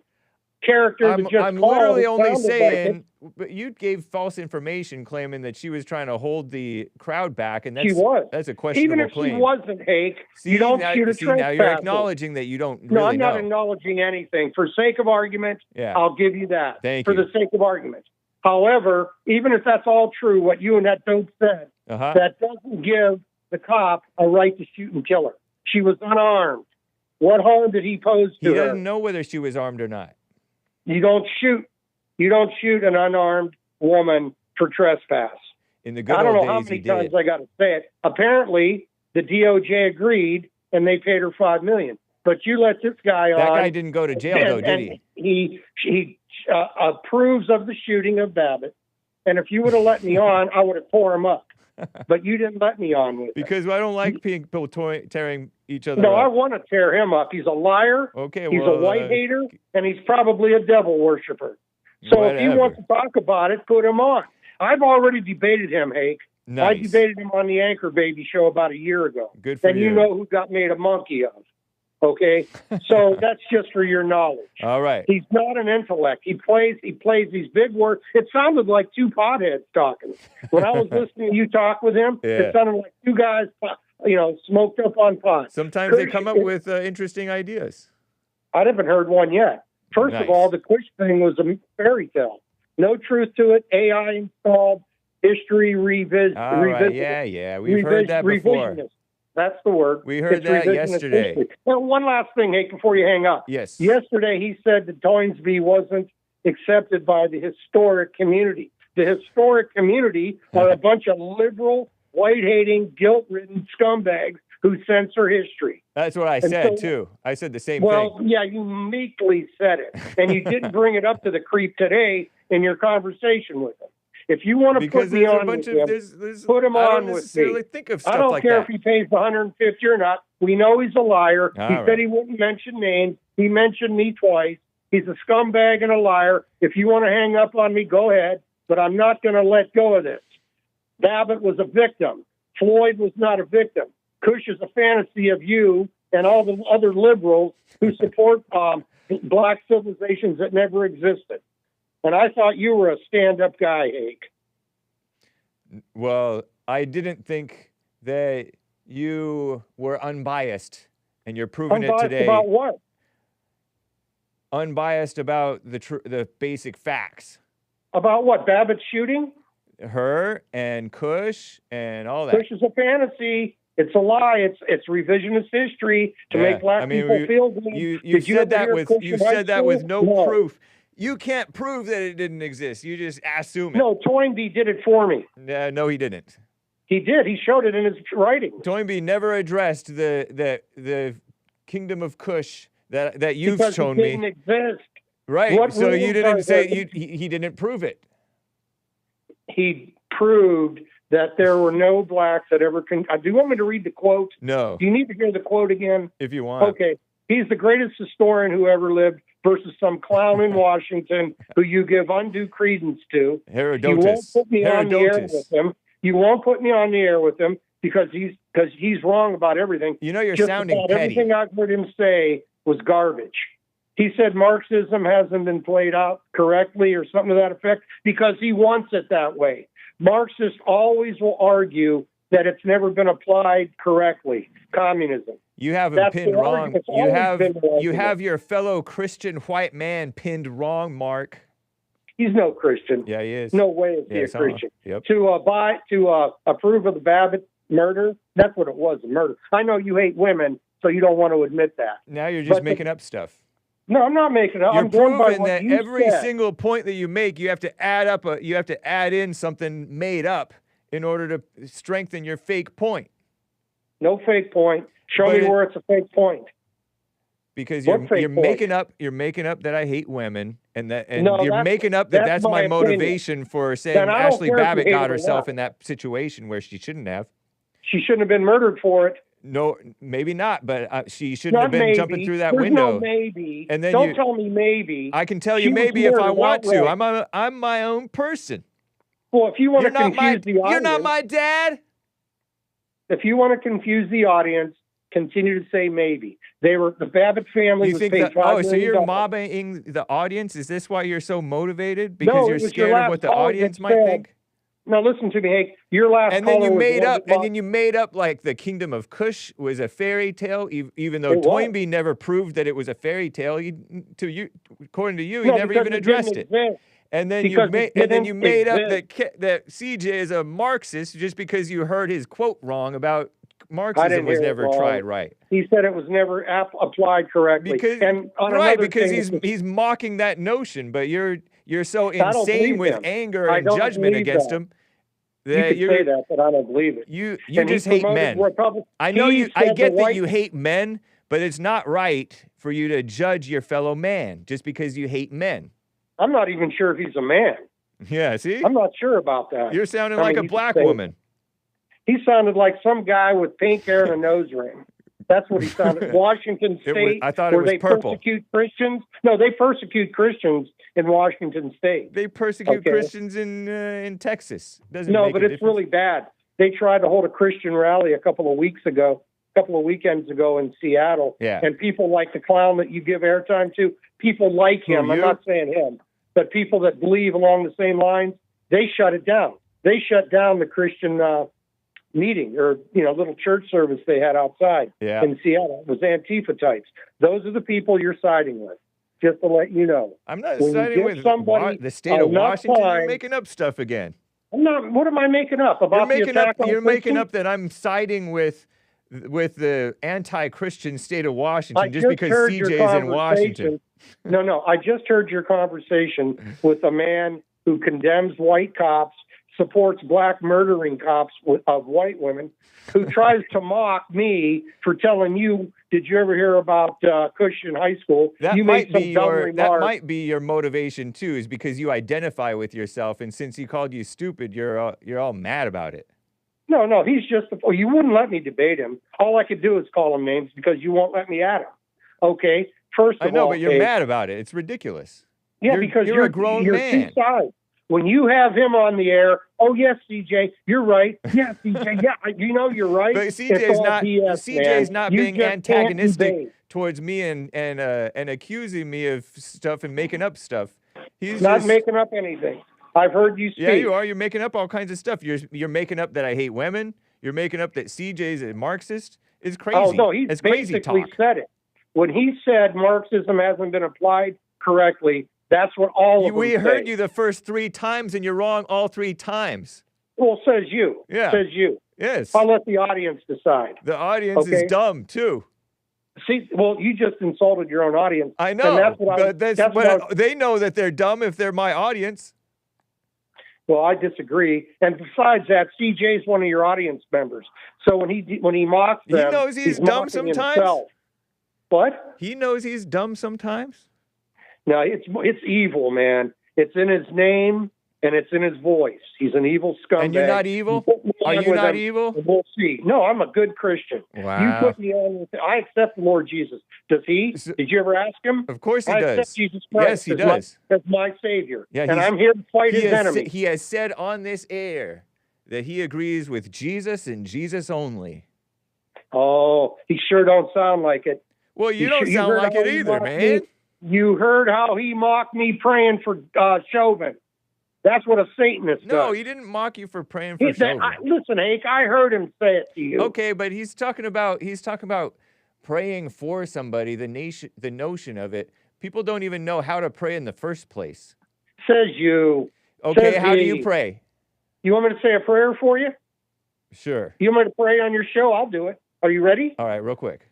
character that just I'm called, literally it only sounded like saying, it. but you gave false information claiming that she was trying to hold the crowd back, and She was. that's a questionable Even if claim. she wasn't, Hake, See, you don't now, shoot a see, now you're trespasser. acknowledging that you don't No, really I'm not know. acknowledging anything. For sake of argument, Yeah. I'll give you that. Thank for you. the sake of argument. However, even if that's all true, what you and that dope said, Uh-huh. that doesn't give the cop a right to shoot and kill her. She was unarmed. What harm did he pose He to her? doesn't know whether she was armed or not. You don't shoot. You don't shoot an unarmed woman for trespass. In the good I don't old know how days, many he times did. I got to say it. Apparently, the DOJ agreed, and they paid her $5 million. But you let this guy That on. guy didn't go to jail, though, did he? He approves of the shooting of Babbitt. And if you would have let me on, I would have tore him up. But you didn't let me on with it. Because I don't like people tearing each other No, I up. want to tear him up. He's a liar. Okay, He's well, a white hater, and he's probably a devil worshiper. So if you whatever. want to talk about it, put him on. I've already debated him, Hake. I Nice. debated him on the Anchor Baby show about a year ago. Good for And you. you know who got made a monkey of. Okay? So that's just for your knowledge. All right. He's not an intellect. He plays these big words. It sounded like two potheads talking. When I was listening to you talk with him, Yeah. it sounded like two guys, smoked up on pot. Sometimes they Kush come up is- with interesting ideas. I haven't heard one yet. First Nice. of all, the Kush thing was a fairy tale. No truth to it. AI installed. History revisited. All right. Yeah. We've heard that before. Revisionist. That's the word. We heard It's that revisionist yesterday. history. Well, one last thing, Hank, before you hang up. Yes. Yesterday, he said that Toynbee wasn't accepted by the historic community. The historic community are a bunch of liberal, white-hating, guilt-ridden scumbags who censor history. That's what I And said, so- too. I said the same Well, thing. yeah, you meekly said it, and you didn't bring it up to the creep today in your conversation with him. If you want to Because put me there's a on bunch with of... him, There's, put him I on don't with necessarily me. think of I stuff don't like care that. if he pays the 150 or not. We know he's a liar. All He right. said he wouldn't mention names. He mentioned me twice. He's a scumbag and a liar. If you want to hang up on me, go ahead. But I'm not going to let go of this. Babbitt was a victim. Floyd was not a victim. Kush is a fantasy of you and all the other liberals who support black civilizations that never existed. And I thought you were a stand-up guy, Hake. Well, I didn't think that you were unbiased, and you're proving Unbiased it today. about what? Unbiased about the basic facts. About what? Babbitt shooting? Her and Kush and all that. Kush is a fantasy. It's a lie. It's revisionist history to Yeah. make black I mean, people feel good. You Did you said ever that hear with Kush you in high said that with school? no proof. You can't prove that it didn't exist. You just assume it. No, Toynbee did it for me. No, he didn't. He did. He showed it in his writing. Toynbee never addressed the kingdom of Kush that you've Because shown it me. didn't exist. Right. What So you rules didn't are say there? he didn't prove it. He proved that there were no blacks that ever. Do you want me to read the quote? No. Do you need to hear the quote again? If you want. Okay. He's the greatest historian who ever lived versus some clown in Washington who you give undue credence to. You won't Herodotus. put me on the air with him. You won't put me on the air with him because he's wrong about everything. You know, you're Just sounding about petty. Everything I've heard him say was garbage. He said Marxism hasn't been played out correctly or something to that effect because he wants it that way. Marxists always will argue that it's never been applied correctly. Communism. You have him That's pinned the wrong. argument. It's You always have been the you argument. have your fellow Christian white man pinned wrong, Mark. He's no Christian. Yeah, he is. No way is he Yeah, a somehow. Christian. Yep. To approve of the Babbitt murder, that's what it was, a murder. I know you hate women, so you don't want to admit that. Now you're just But making up stuff. No, I'm not making it up. You're I'm going by proving what that you every said. single point that you make, you have to add in something made up in order to strengthen your fake point. No fake point. Show But me where it's a fake point. Because What you're fake you're point? making up that I hate women and No, you're that's- making up that that's that's my my opinion. motivation for saying Then I don't Ashli care if you Babbitt hate got it or herself not. in that situation where she shouldn't have. She shouldn't have been murdered for it. No, maybe not, but she shouldn't Not have been maybe. jumping through that There's window. No maybe. And then don't you- tell me maybe. I can tell She you was maybe if I murdered want to. outright. I'm my own person. Well, if you want You're to not my confuse the audience, you're not my dad. if you want to confuse the audience, continue to say maybe. The Babbitt family You was think paid that? $5 Oh, so million. you're mobbing the audience? Is this why you're so motivated? Because No, you're it was scared your of last what the caller audience that might said- think? Now listen to me, Hake. Your last And then caller you was made one up, that and then you made up like the Kingdom of Kush was a fairy tale, even though It was. Toynbee never proved that it was a fairy tale. According to you, he No, never because even it addressed didn't it. exist. And then Because it you didn't made up exist. that CJ is a Marxist just because you heard his quote wrong about I Marxism didn't was hear it never wrong. tried right. He said it was never applied correctly. Because and on right, another because thing, he's mocking that notion, but you're so don't insane believe with him. anger I and don't judgment believe against that. him you that could you're say that, but I don't believe it. you And he just hate promoted men. I know He I said get the that white- you hate men, but it's not right for you to judge your fellow man just because you hate men. I'm not even sure if he's a man. Yeah, see? I'm not sure about that. You're sounding I like mean, a you could black say- woman. He sounded like some guy with pink hair and a nose ring. That's what he sounded. Washington It was- State, I thought it where was they purple. persecute Christians. No, they persecute Christians in Washington State. They persecute Okay. Christians in Texas. Doesn't No, make but a it's difference. really bad. They tried to hold a Christian rally a couple of weekends ago in Seattle. Yeah. And people like the clown that you give airtime to, people like Who, him. I'm you? not saying him, but people that believe along the same lines, they shut it down. They shut down the Christian meeting or, little church service they had outside Yeah. in Seattle. It was Antifa types. Those are the people you're siding with, just to let you know. I'm not When you siding give with somebody the state of enough Washington. You're time- making up stuff again. I'm not. What am I making up about the attack on You're making Christians? up that I'm siding with the anti-Christian state of Washington I just because heard your CJ is in Washington. conversation. No. I just heard your conversation with a man who condemns white cops, supports black murdering cops of white women, who tries to mock me for telling you, did you ever hear about Kush in high school? That You might made some be dumb your remark. your motivation too, is because you identify with yourself, and since he called you stupid, you're all mad about it. No, he's just. You wouldn't let me debate him. All I could do is call him names because you won't let me at him. Okay, first of I know, all, but you're Dave, mad about it. It's ridiculous. Yeah, You're- because you're a grown you're man. two sides. When you have him on the air, oh yes, CJ, you're right. Yeah, CJ, yeah, you're right. But It's CJ's all not BS, CJ's man. not You being just can't antagonistic debate. towards me and accusing me of stuff and making up stuff. He's Not just, making up anything. I've heard you speak. Yeah, you are. You're making up all kinds of stuff. You're making up that I hate women. You're making up that CJ's a Marxist. It's crazy. Oh no, he's it's crazy basically talk. said it. When he said Marxism hasn't been applied correctly, that's what all of them We say. heard you the first 3 times, and you're wrong all 3 times. Well, says you. Yeah. Says you. Yes. I'll let the audience decide. The audience Okay. is dumb too. See, well, you just insulted your own audience. I know, And that's what but what they know that they're dumb if they're my audience. Well, I disagree. And besides that, CJ's one of your audience members. So when he mocks them, He knows he's dumb mocking sometimes. himself. What? He knows he's dumb sometimes. No, it's evil, man. It's in his name and it's in his voice. He's an evil scumbag. And you're not evil? Are you not evil? We'll see. No, I'm a good Christian. Wow. You put me on with I accept the Lord Jesus. Does he? Did you ever ask him? Of course he I does. accept Jesus Christ Yes, he does. as my Savior. Yeah, and I'm here to fight his enemies. He has said on this air that he agrees with Jesus and Jesus only. Oh, he sure don't sound like it. Well, you don't sound like it either, man. You heard how he mocked me praying for Chauvin. That's what a Satanist does. No, he didn't mock you for praying for Chauvin. Listen, Hake, I heard him say it to you. Okay, but he's talking about praying for somebody, the notion of it. People don't even know how to pray in the first place. Says you. Okay, Says how do he. you pray? You want me to say a prayer for you? Sure. You want me to pray on your show? I'll do it. Are you ready? All right, real quick.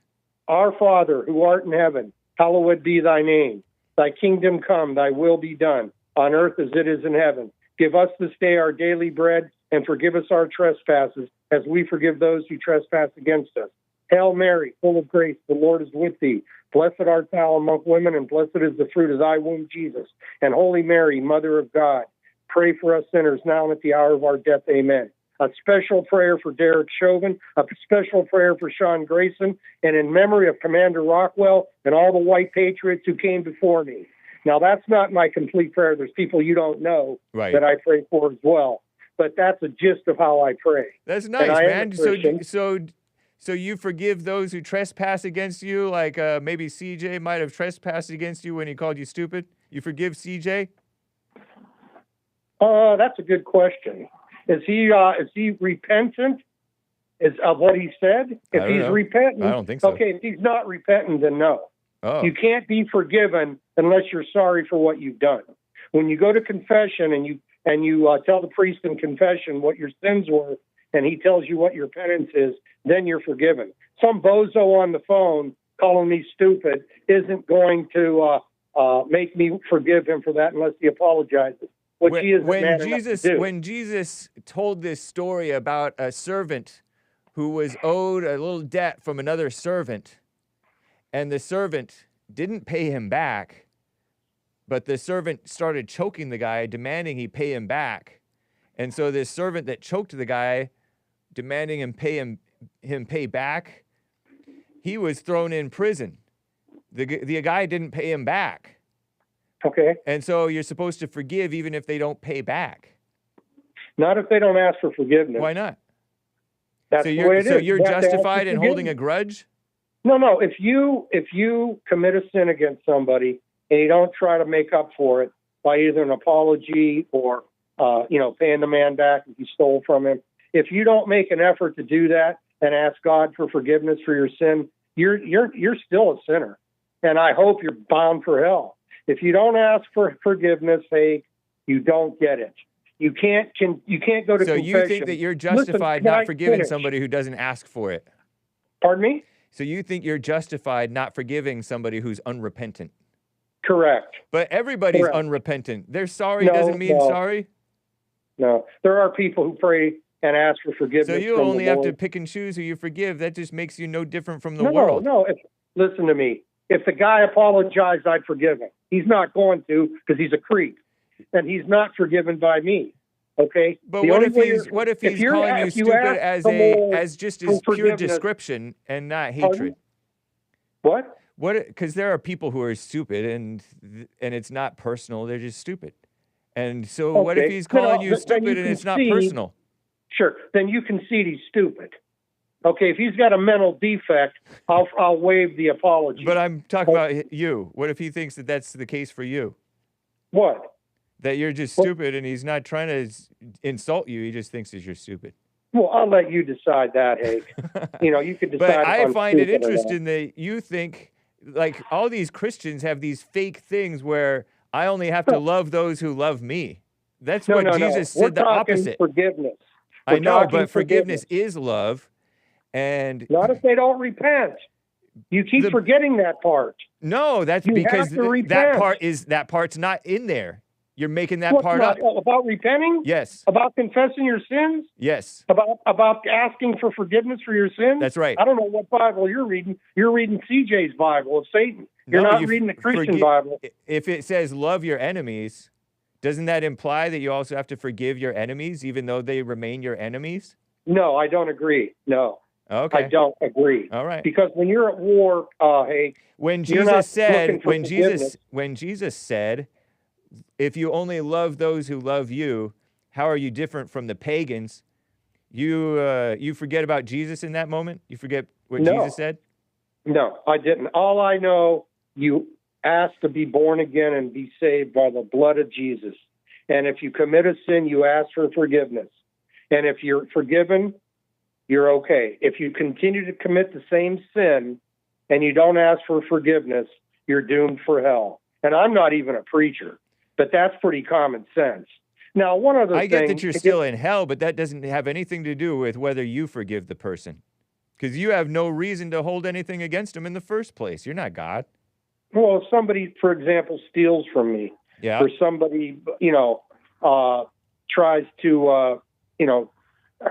Our Father, who art in heaven, hallowed be thy name. Thy kingdom come, thy will be done, on earth as it is in heaven. Give us this day our daily bread, and forgive us our trespasses, as we forgive those who trespass against us. Hail Mary, full of grace, the Lord is with thee. Blessed art thou among women, and blessed is the fruit of thy womb, Jesus. And Holy Mary, Mother of God, pray for us sinners now and at the hour of our death. Amen. A special prayer for Derek Chauvin, a special prayer for Sean Grayson, and in memory of Commander Rockwell and all the white patriots who came before me. Now, that's not my complete prayer. There's people you don't know that I pray for as well. But that's a gist of how I pray. That's nice, man. So you forgive those who trespass against you, like maybe CJ might have trespassed against you when he called you stupid? You forgive CJ? That's a good question. Is he repentant of what he said? If he's repentant, I don't think so. Okay, if he's not repentant, then no. Oh. You can't be forgiven unless you're sorry for what you've done. When you go to confession and you tell the priest in confession what your sins were, and he tells you what your penance is, then you're forgiven. Some bozo on the phone calling me stupid isn't going to make me forgive him for that unless he apologizes. When Jesus told this story about a servant who was owed a little debt from another servant, and the servant didn't pay him back, but the servant started choking the guy, demanding he pay him back. And so this servant that choked the guy, demanding him pay back, he was thrown in prison. The guy didn't pay him back. Okay. And so you're supposed to forgive even if they don't pay back. Not if they don't ask for forgiveness. Why not? That's the way it is. So you're justified in holding a grudge? No. If you commit a sin against somebody and you don't try to make up for it by either an apology or paying the man back if you stole from him, if you don't make an effort to do that and ask God for forgiveness for your sin, you're still a sinner. And I hope you're bound for hell. If you don't ask for forgiveness, you don't get it. You can't go to confession. So you think that you're justified not forgiving somebody who doesn't ask for it? Pardon me? So you think you're justified not forgiving somebody who's unrepentant? Correct. But everybody's unrepentant. They're sorry doesn't mean sorry? No. There are people who pray and ask for forgiveness. So you only have to pick and choose who you forgive. That just makes you no different from the world. No. Listen to me. If the guy apologized, I'd forgive him. He's not going to because he's a creep, and he's not forgiven by me. Okay. But what if he's calling you stupid as just his pure description and not hatred? What? Because there are people who are stupid and it's not personal. They're just stupid. And so what if he's calling you stupid and it's not personal? Sure. Then you concede he's stupid. Okay, if he's got a mental defect, I'll waive the apology. But I'm talking about you. What if he thinks that that's the case for you? What? That you're just stupid and he's not trying to insult you. He just thinks that you're stupid. Well, I'll let you decide that, Hake. You can decide. But I find it interesting that you think, like, all these Christians have these fake things where I only have to love those who love me. That's what Jesus said, the opposite. Forgiveness. I know, but forgiveness is love. And not if they don't repent. You keep forgetting that part. No, that's because that part's not in there. You're making that What's part not? up. About repenting? Yes. About confessing your sins? Yes. About asking for forgiveness for your sins? That's right. I don't know what Bible you're reading. You're reading CJ's Bible of Satan. You're not reading the Christian Bible. If it says love your enemies, doesn't that imply that you also have to forgive your enemies, even though they remain your enemies? No, I don't agree. No. Okay. I don't agree. All right. Because when you're at war, hey, When you're not Jesus said, looking for forgiveness. when Jesus said, if you only love those who love you, how are you different from the pagans? You forget about Jesus in that moment? You forget what Jesus said? No, I didn't. All I know, you ask to be born again and be saved by the blood of Jesus. And if you commit a sin, you ask for forgiveness. And if you're forgiven, you're okay. If you continue to commit the same sin and you don't ask for forgiveness, you're doomed for hell. And I'm not even a preacher, but that's pretty common sense. Now, one other thing. I get that you're still in hell, but that doesn't have anything to do with whether you forgive the person. Because you have no reason to hold anything against them in the first place. You're not God. Well, if somebody, for example, steals from me, Yeah. or somebody, tries to,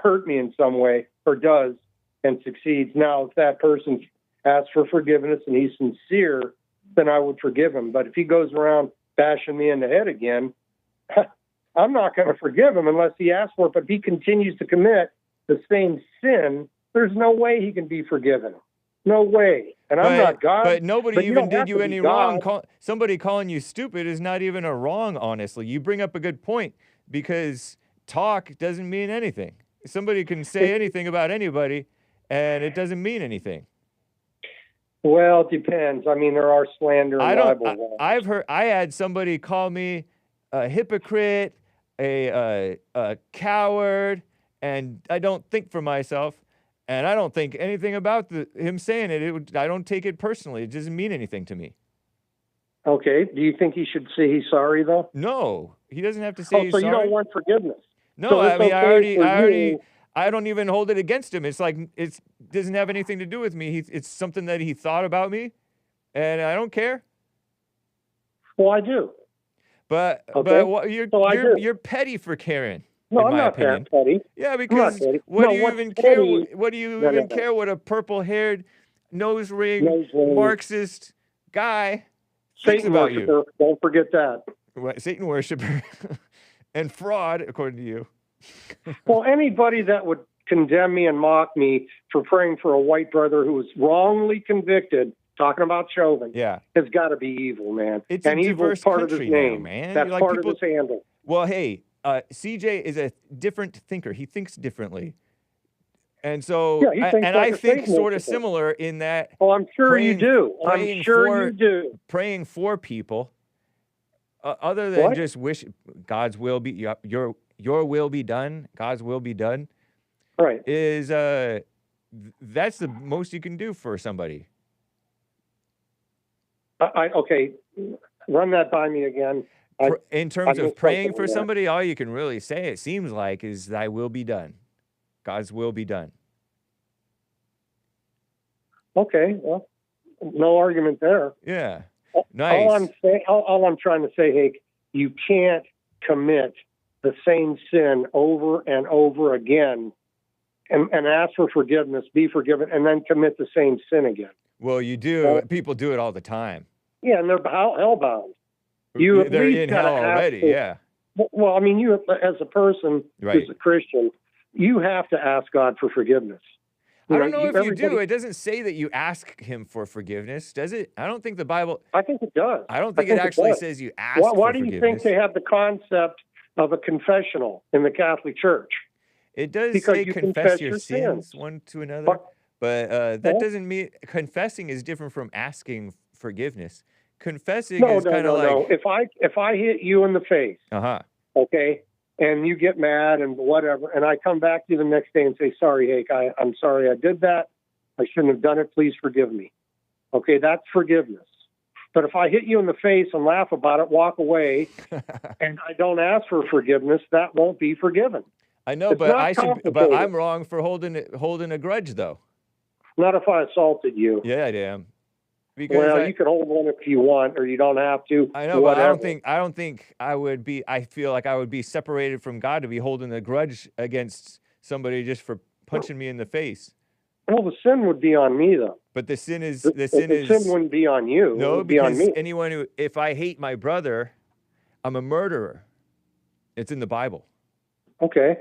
hurt me in some way, or does, and succeeds. Now, if that person asks for forgiveness and he's sincere, then I would forgive him. But if he goes around bashing me in the head again, I'm not going to forgive him unless he asks for it. But if he continues to commit the same sin, there's no way he can be forgiven. No way. And I'm not God. But nobody you even don't have did you to any be wrong. God. Somebody calling you stupid is not even a wrong, honestly. You bring up a good point, because talk doesn't mean anything. Somebody can say anything about anybody, and it doesn't mean anything. Well, it depends. I mean, there are slander and libel. I had somebody call me a hypocrite, a coward, and I don't think for myself, and I don't think anything about him saying it. I don't take it personally. It doesn't mean anything to me. Okay. Do you think he should say he's sorry, though? No, he doesn't have to say he's so sorry. you don't want forgiveness? No, So I it's mean, okay I don't even hold it against him. It's like, it doesn't have anything to do with me. It's something that he thought about me, and I don't care. Well, I do. But you're petty for caring. No, in I'm my not opinion. petty. Yeah, because petty. what No, do you what's even petty- care? What do you No, even no. care what a purple-haired, nose ring, Marxist guy thinks Satan about you? worshiper, don't forget that. What, Satan worshiper and fraud, according to you. Well, anybody that would condemn me and mock me for praying for a white brother who was wrongly convicted, talking about Chauvin, has got to be evil, man. It's and a evil diverse is part of his country now, name. man. That's Like part of his handle. Well, hey, CJ is a different thinker. He thinks differently. And so, I think sort of similar in that. Oh, I'm sure you do. I'm sure you do. Praying for people, other than just wish God's will be your will be done, God's will be done. Right. Is that's the most you can do for somebody. Okay, run that by me again. In terms of praying for somebody, all you can really say, it seems like, is thy will be done. God's will be done. Okay, well, no argument there. Yeah, nice. All I'm trying to say, Hake, you can't commit the same sin over and over again and ask for forgiveness, be forgiven, and then commit the same sin again. Well, you do. People do it all the time. Yeah, and they're hellbound. They're in hell already, yeah. Well, I mean, you as a person who's a Christian, you have to ask God for forgiveness. I don't know if you do. It doesn't say that you ask him for forgiveness, does it? I don't think the Bible... I think it does. I don't think it actually says you ask for forgiveness. Why do you think they have the concept of a confessional in the Catholic Church? It does say confess your sins one to another, but that doesn't mean... Confessing is different from asking forgiveness. Confessing is kind of like... No. If I hit you in the face, okay, and you get mad and whatever, and I come back to you the next day and say, sorry, Hake, I'm sorry I did that. I shouldn't have done it. Please forgive me. Okay, that's forgiveness. But if I hit you in the face and laugh about it, walk away, and I don't ask for forgiveness, that won't be forgiven. I know, but I'm wrong for holding a grudge, though. Not if I assaulted you. Yeah, I am. Because Well, you can hold one if you want, or you don't have to. I know, whatever. but I don't think I would be. I feel like I would be separated from God to be holding a grudge against somebody just for punching me in the face. Well, the sin would be on me, though. But the sin is The sin wouldn't be on you. It no, would be on because me. anyone who, if I hate my brother, I'm a murderer. It's in the Bible. Okay.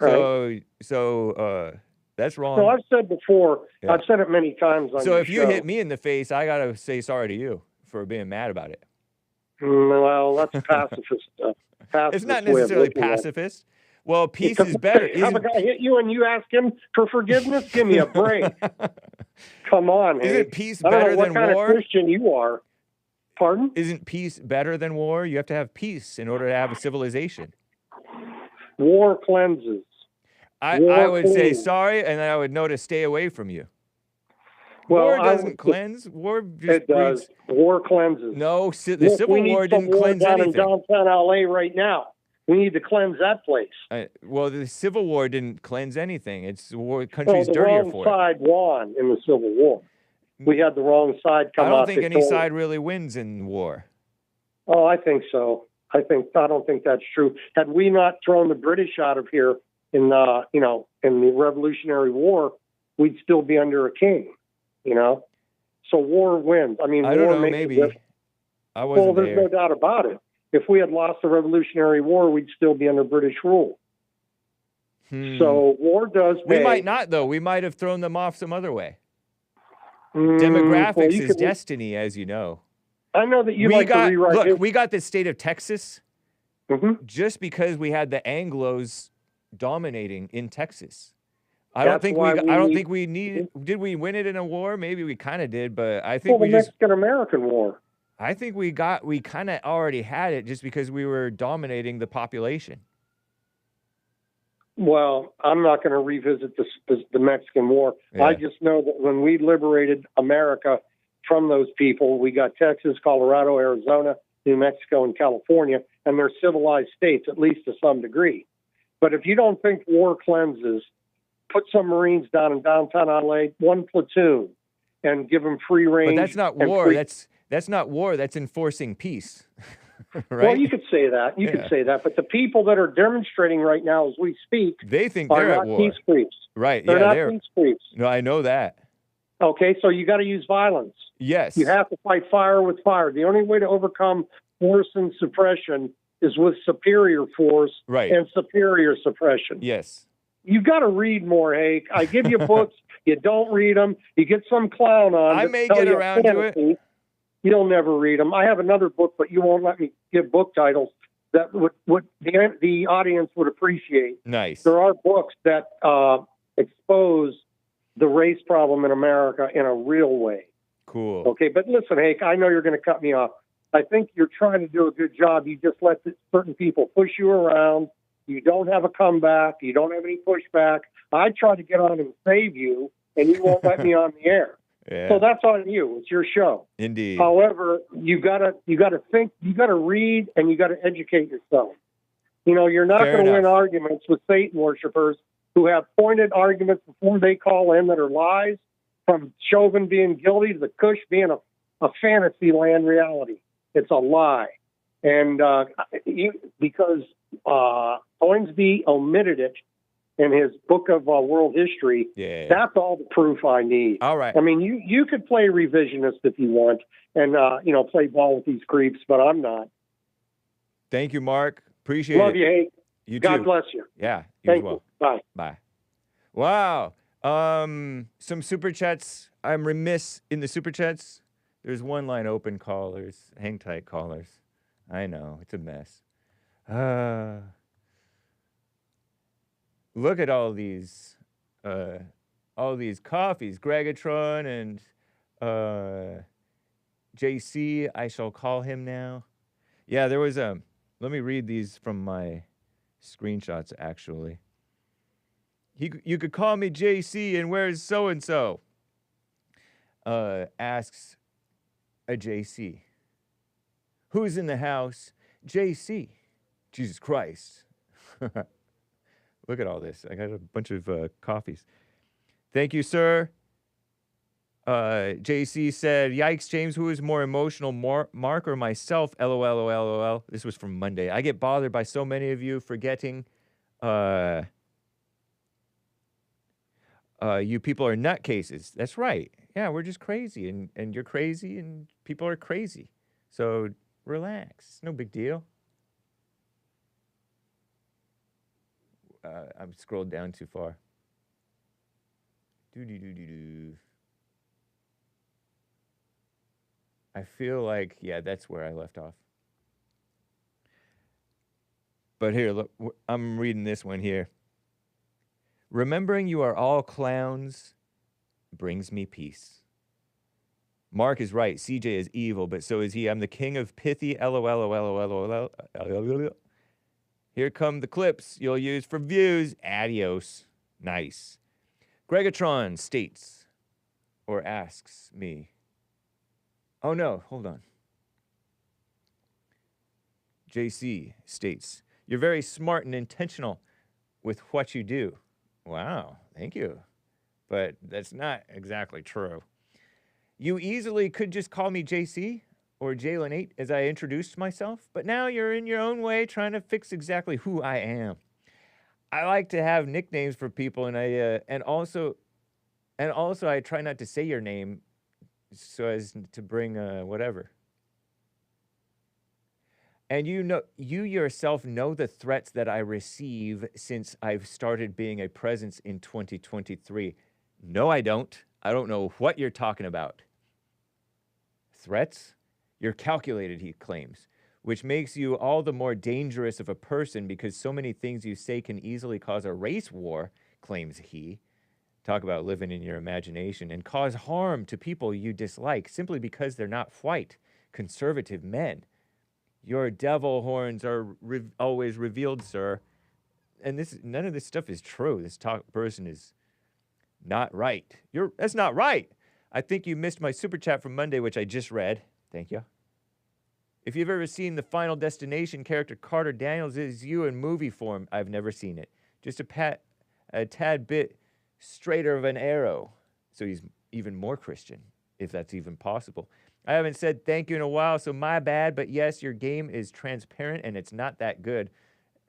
Right. So that's wrong. So I've said before, Yeah. I've said it many times on So your if you show. hit me in the face, I gotta say sorry to you for being mad about it. Well, that's pacifist. It's not necessarily pacifist. Well, peace is better. Have a guy hit you and you ask him for forgiveness? Give me a break. Come on, hey. Isn't peace I don't know better what than kind war? of Christian you are. Pardon? Isn't peace better than war? You have to have peace in order to have a civilization. War cleanses. I would say cleans. sorry, and then I would know to stay away from you. Well, War doesn't cleanse. War just It does. War cleanses. No, the Look, Civil we need War some didn't war cleanse down anything. in downtown LA right now. We need to cleanse that place. Well, the Civil War didn't cleanse anything. It's war. Country's the dirtier wrong for it. side won in the Civil War. We had the wrong side come I out. don't think any victorious. side really wins in war. Oh, I think so. I don't think that's true. Had we not thrown the British out of here in in the Revolutionary War, we'd still be under a king. So war wins. I mean, I don't war know. makes Maybe a difference. I wasn't Well, there's there. no doubt about it. If we had lost the Revolutionary War, we'd still be under British rule. So war does pay. We might not, though. We might have thrown them off some other way. Well, Demographics you is could- destiny, as you know. I know that you like to rewrite Look, history. we got the state of Texas Mhm. just because we had the Anglos dominating in Texas. I don't That's think why I we don't need- think we need. Did we win it in a war? Maybe we kind of did, but I Well, think the we just. Mexican-American War. I think we kind of already had it just because we were dominating the population. Well, I'm not going to revisit the Mexican War. Yeah. I just know that when we liberated America from those people, we got Texas, Colorado, Arizona, New Mexico, and California, and they're civilized states, at least to some degree. But if you don't think war cleanses, put some Marines down in downtown LA, one platoon, and give them free range. But that's not and war. free- That's not war. That's enforcing peace. Right? Well, you could say that. You Yeah. could say that. But the people that are demonstrating right now as we speak They think are they're at not war. peace creeps. Right. They're yeah, not they're. peace creeps. No, I know that. Okay, so you got to use violence. Yes. You have to fight fire with fire. The only way to overcome force and suppression is with superior force Right. and superior suppression. Yes. You got to read more, Hake. I give you books, you don't read them. You get some clown on. I to may tell get you around to it. fantasy. You'll never read them. I have another book, but you won't let me give book titles that would the audience would appreciate. Nice. There are books that expose the race problem in America in a real way. Cool. Okay, but listen, Hake, I know you're going to cut me off. I think you're trying to do a good job. You just let certain people push you around. You don't have a comeback. You don't have any pushback. I tried to get on and save you, and you won't let me on the air. Yeah. So that's on you. It's your show. Indeed. However, you gotta think, you gotta read, and you gotta educate yourself. You're not Fair going to win enough. arguments with Satan worshipers who have pointed arguments before they call in that are lies, from Chauvin being guilty to the Kush being a fantasy land reality. It's a lie. And because Toynbee omitted it in his book of world history, Yeah. that's all the proof I need. All right. I mean, you could play revisionist if you want and, play ball with these creeps, but I'm not. Thank you, Mark. Appreciate Love it. you, Hake. You God too. bless you. Yeah. You as Thank well. you. Bye. Bye. Wow. Some super chats. I'm remiss in the super chats. There's one line open, callers. Hang tight, callers. I know. It's a mess. Look at all these coffees. Gregatron and JC, I shall call him now. Yeah, there was let me read these from my screenshots, actually. You could call me JC, and where's so-and-so? Asks a JC. Who's in the house? JC. Jesus Christ. Look at all this. I got a bunch of coffees. Thank you, sir. JC said, "Yikes, James, who is more emotional, Mark or myself? LOL. This was from Monday. I get bothered by so many of you forgetting you people are nutcases. That's right. Yeah, we're just crazy, and you're crazy, and people are crazy. So relax. No big deal." I've scrolled down too far. I feel like, yeah, that's where I left off. But here, look, I'm reading this one here. "Remembering you are all clowns brings me peace. Mark is right. CJ is evil, but so is he. I'm the king of pithy. LOL. Here come the clips you'll use for views. Adios." Nice. Gregatron states, or asks me. Oh no, hold on. JC states, "You're very smart and intentional with what you do." Wow, thank you. But that's not exactly true. "You easily could just call me JC or Jalen8 as I introduced myself, but now you're in your own way trying to fix exactly who I am. I like to have nicknames for people, and also I try not to say your name so as to bring whatever. And you yourself know the threats that I receive since I've started being a presence in 2023. No, I don't. I don't know what you're talking about. Threats? You're calculated, he claims, which makes you all the more dangerous of a person because so many things you say can easily cause a race war, claims he. Talk about living in your imagination, and cause harm to people you dislike simply because they're not white, conservative men. Your devil horns are always revealed, sir." And none of this stuff is true. This person is not right. That's not right. "I think you missed my super chat from Monday, which I just read. Thank you. If you've ever seen the Final Destination character Carter Daniels is you in movie form, I've never seen it. Just a tad bit straighter of an arrow." So he's even more Christian, if that's even possible. "I haven't said thank you in a while, so my bad, but yes, your game is transparent and it's not that good.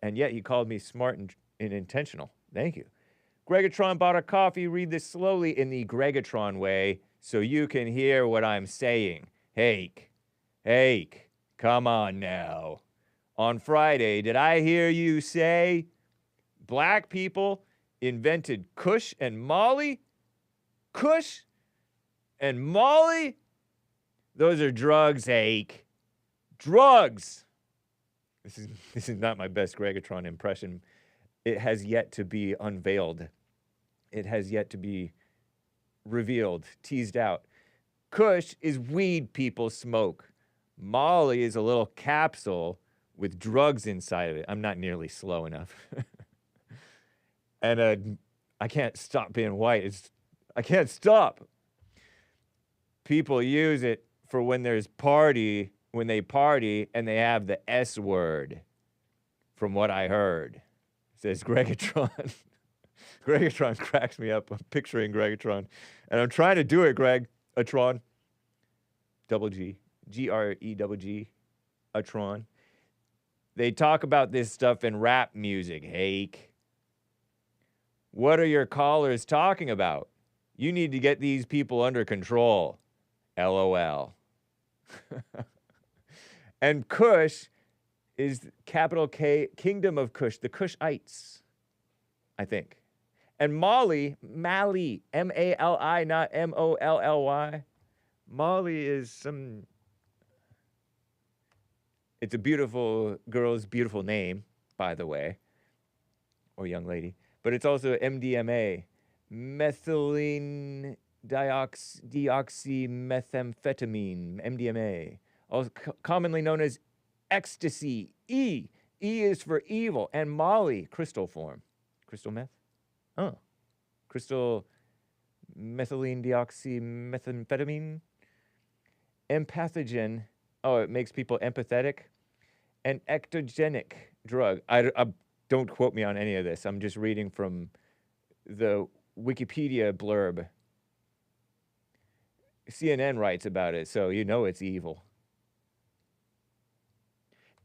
And yet you called me smart and intentional. Thank you. Gregatron bought a coffee. Read this slowly in the Gregatron way so you can hear what I'm saying. Hake, come on now. On Friday, did I hear you say black people invented Kush and Molly? Kush and Molly? Those are drugs, Hake. Drugs! This is not my best Gregatron impression. It has yet to be unveiled. It has yet to be revealed, teased out. Kush is weed people smoke. Molly is a little capsule with drugs inside of it. I'm not nearly slow enough. And I can't stop being white. I can't stop. People use it for when they party and they have the S word, from what I heard, says Gregatron. Gregatron cracks me up. I'm picturing Gregatron. And I'm trying to do it, Atron. Double G. G-R-E-double-G. Atron. They talk about this stuff in rap music, Hake. What are your callers talking about? You need to get these people under control. LOL. And Kush is capital K, Kingdom of Kush, the Kushites, I think. And Mali, M-A-L-I, not M-O-L-L-Y. Mali is it's a beautiful girl's beautiful name, by the way, or young lady. But it's also MDMA, methylene deoxymethamphetamine, MDMA, also commonly known as ecstasy, E. E is for evil, and Molly, crystal form. Crystal meth? Oh. Crystal methylene deoxymethamphetamine. Empathogen. Oh, it makes people empathetic. An ectogenic drug. I don't quote me on any of this. I'm just reading from the Wikipedia blurb. CNN writes about it, so you know it's evil.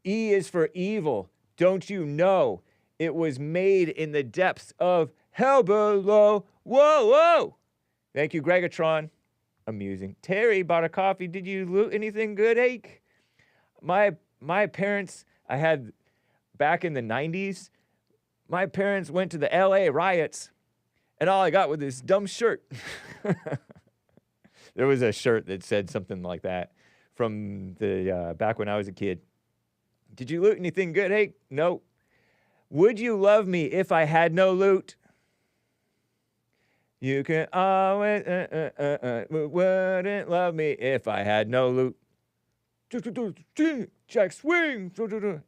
E is for evil. Don't you know? It was made in the depths of hell below. Whoa, whoa. Thank you, Gregatron. Amusing. Terry bought a coffee. Did you loot anything good, Hake? My parents, I had back in the 90s, my parents went to the LA riots, and all I got was this dumb shirt. There was a shirt that said something like that from the back when I was a kid. Did you loot anything good, Hake? No. Would you love me if I had no loot? You can always, wouldn't love me if I had no loot. Jack swing.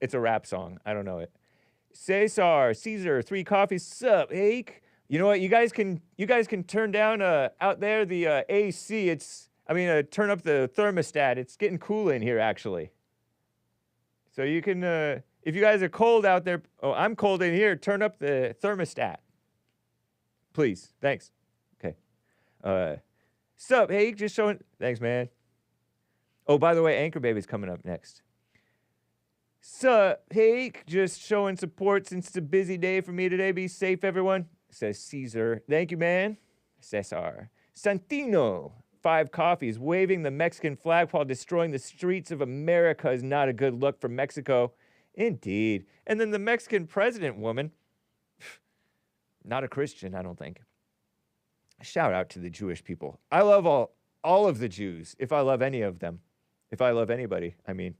It's a rap song. I don't know it. Caesar, 3 coffees. Sup, Hake? You know what? You guys can turn down out there the AC. Turn up the thermostat. It's getting cool in here actually. So you can, if you guys are cold out there, oh, I'm cold in here, turn up the thermostat. Please, thanks. Okay. Sup, Hake, just showing, thanks, man. Oh, by the way, Anchor Baby's coming up next. Sup, Hake, just showing support since it's a busy day for me today. Be safe, everyone, says Caesar. Thank you, man. Cesar. Santino. 5 coffees. Waving the Mexican flag while destroying the streets of America is not a good look for Mexico. Indeed. And then the Mexican president woman, not a Christian, I don't think. Shout out to the Jewish people. I love all of the Jews, if I love any of them. If I love anybody, I mean.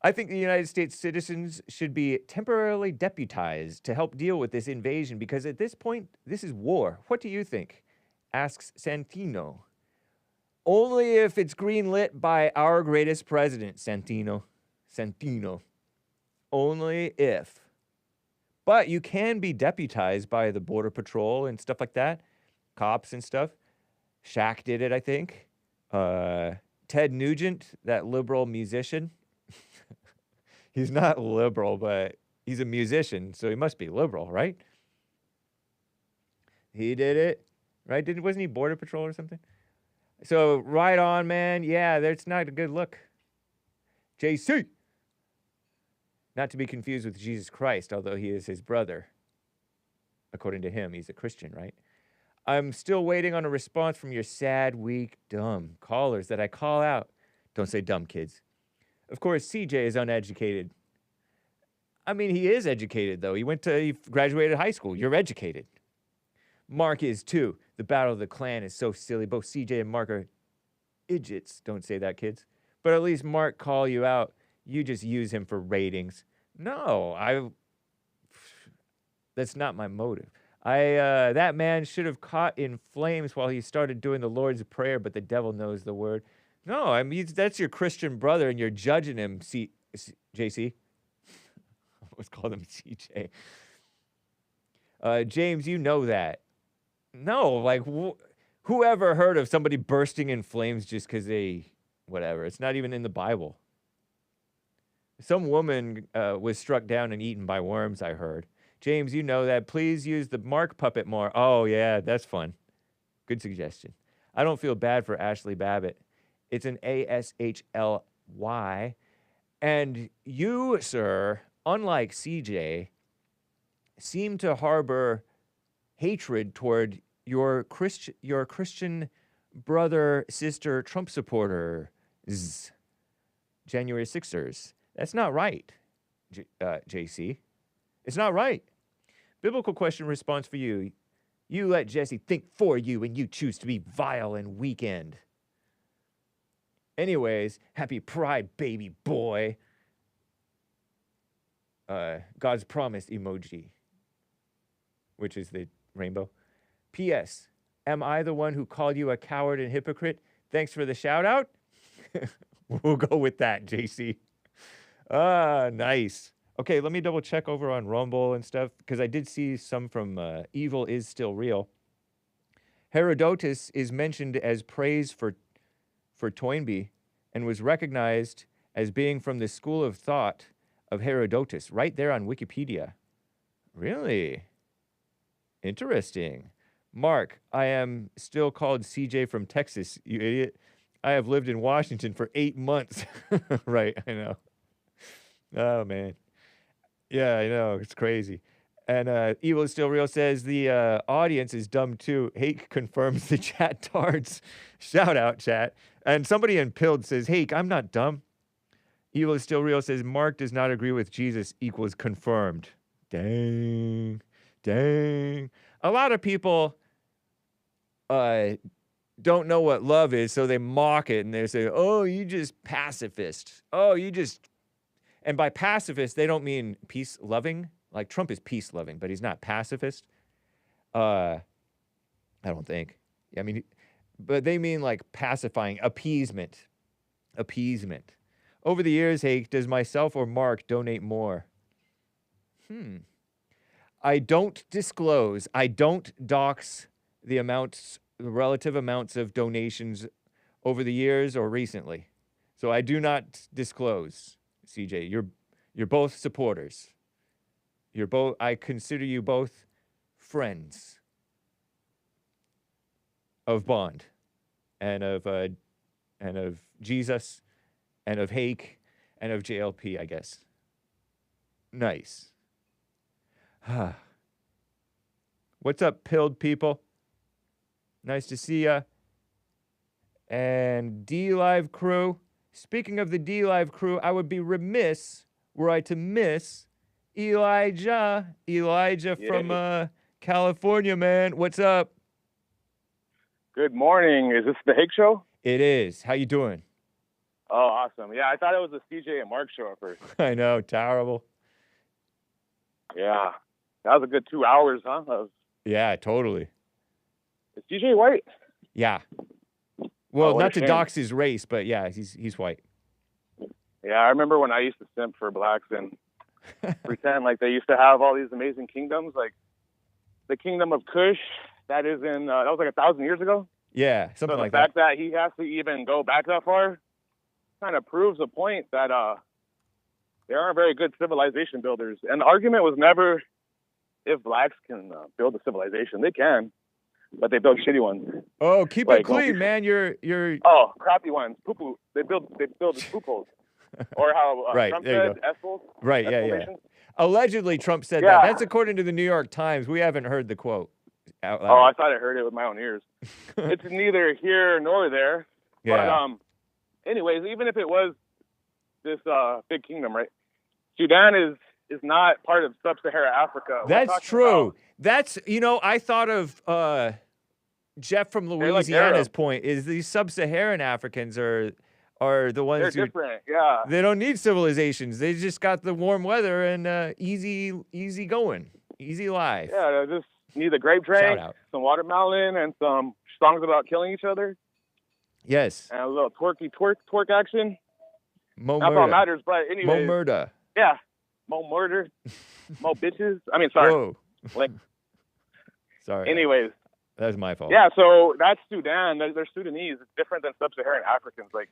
I think the United States citizens should be temporarily deputized to help deal with this invasion because at this point, this is war. What do you think? Asks Santino. Only if it's greenlit by our greatest president, Santino. Santino. Only if. But you can be deputized by the Border Patrol and stuff like that. Cops and stuff. Shaq did it, I think. Ted Nugent, that liberal musician. He's not liberal, but he's a musician, so he must be liberal, right? He did it. Right? Wasn't he Border Patrol or something? So, right on, man. Yeah, that's not a good look. JC. Not to be confused with Jesus Christ, although he is his brother. According to him, he's a Christian, right? I'm still waiting on a response from your sad, weak, dumb callers that I call out. Don't say dumb, kids. Of course, CJ is uneducated. I mean, he is educated, though. He graduated high school. You're educated. Mark is too. The Battle of the Clan is so silly. Both CJ and Mark are idiots. Don't say that, kids. But at least Mark call you out. You just use him for ratings. No, that's not my motive. That man should have caught in flames while he started doing the Lord's Prayer, but the devil knows the word. No, I mean, that's your Christian brother, and you're judging him, JC. I almost called him CJ. James, you know that. No, like, whoever heard of somebody bursting in flames just because whatever. It's not even in the Bible. Some woman was struck down and eaten by worms, I heard. James, you know that. Please use the Mark puppet more. Oh, yeah, that's fun. Good suggestion. I don't feel bad for Ashli Babbitt. It's an ASHLY. And you, sir, unlike CJ, seem to harbor hatred toward your Christian brother, sister, Trump supporters, January 6ers. That's not right, JC. It's not right. Biblical question response for you. You let Jesse think for you and you choose to be vile and weekend. Anyways, happy pride, baby boy. God's promise emoji, which is the rainbow. P.S. Am I the one who called you a coward and hypocrite? Thanks for the shout out. We'll go with that, JC. Nice. Okay, let me double check over on Rumble and stuff, because I did see some from Evil is Still Real. Herodotus is mentioned as praise for Toynbee and was recognized as being from the school of thought of Herodotus, right there on Wikipedia. Really? Interesting. Mark, I am still called CJ from Texas, you idiot. I have lived in Washington for 8 months. Right, I know. Oh, man. Yeah, I know. It's crazy. And Evil is Still Real says the audience is dumb too. Hake confirms the chat tards. Shout out, chat. And somebody in Pilled says, Hake, I'm not dumb. Evil is Still Real says, Mark does not agree with Jesus equals confirmed. Dang. Dang. A lot of people don't know what love is, so they mock it and they say, oh, you just pacifist. Oh, you just... And by pacifist, they don't mean peace-loving. Like, Trump is peace-loving, but he's not pacifist. I don't think. I mean, but they mean, like, pacifying, appeasement. Appeasement. Over the years, Hake, does myself or Mark donate more? I don't disclose. I don't dox the amounts, the relative amounts of donations over the years or recently. So I do not disclose, CJ. You're both supporters. I consider you both friends of Bond and of Jesus and of Hake and of JLP, I guess. Nice. What's up, pilled people? Nice to see ya. And D-Live crew. Speaking of the D-Live crew, I would be remiss were I to miss Elijah. Elijah from California, man. What's up? Good morning. Is this the Hake Show? It is. How you doing? Oh, awesome. Yeah, I thought it was the CJ and Mark show at first. I know. Terrible. Yeah. That was a good 2 hours, huh? Yeah, totally. Is CJ white? Yeah. Well, what a not to shame. dox his race, but yeah, he's white. Yeah, I remember when I used to simp for blacks and pretend like they used to have all these amazing kingdoms, like the kingdom of Kush. That is that was like 1,000 years ago. Yeah, something so like the fact that he has to even go back that far kind of proves a point that they aren't very good civilization builders. And the argument was never if blacks can build a civilization. They can, but they build shitty ones. Oh, keep Like, it clean, man. You're Oh, crappy ones. Poo-poo. They build poop holes. Or how Right, Trump there you said, S-holes. right. Yeah, yeah. Exclamations. Allegedly, Trump said Yeah. that. That's according to the New York Times. We haven't heard the quote out loud. Oh, I thought I heard it with my own ears. It's neither here nor there. Yeah. But anyways, even if it was this big kingdom, right? Sudan is not part of sub-Saharan Africa. We're That's talking true. about- That's, I thought of Jeff from like Louisiana's Arab. point is these sub-Saharan Africans are the ones They're who different, yeah. they don't need civilizations. They just got the warm weather and easy going, easy life. Yeah, they just need a grape Shout drink, out. some watermelon, and some songs about killing each other, Yes. and a little twerk action. Mo That's all murder. matters. But Mo anyways, murder. yeah, more murder, more bitches. I mean, sorry. Whoa. Like, Sorry. anyways, That was my fault. yeah. So that's Sudan. They're Sudanese. It's different than sub-Saharan Africans. Like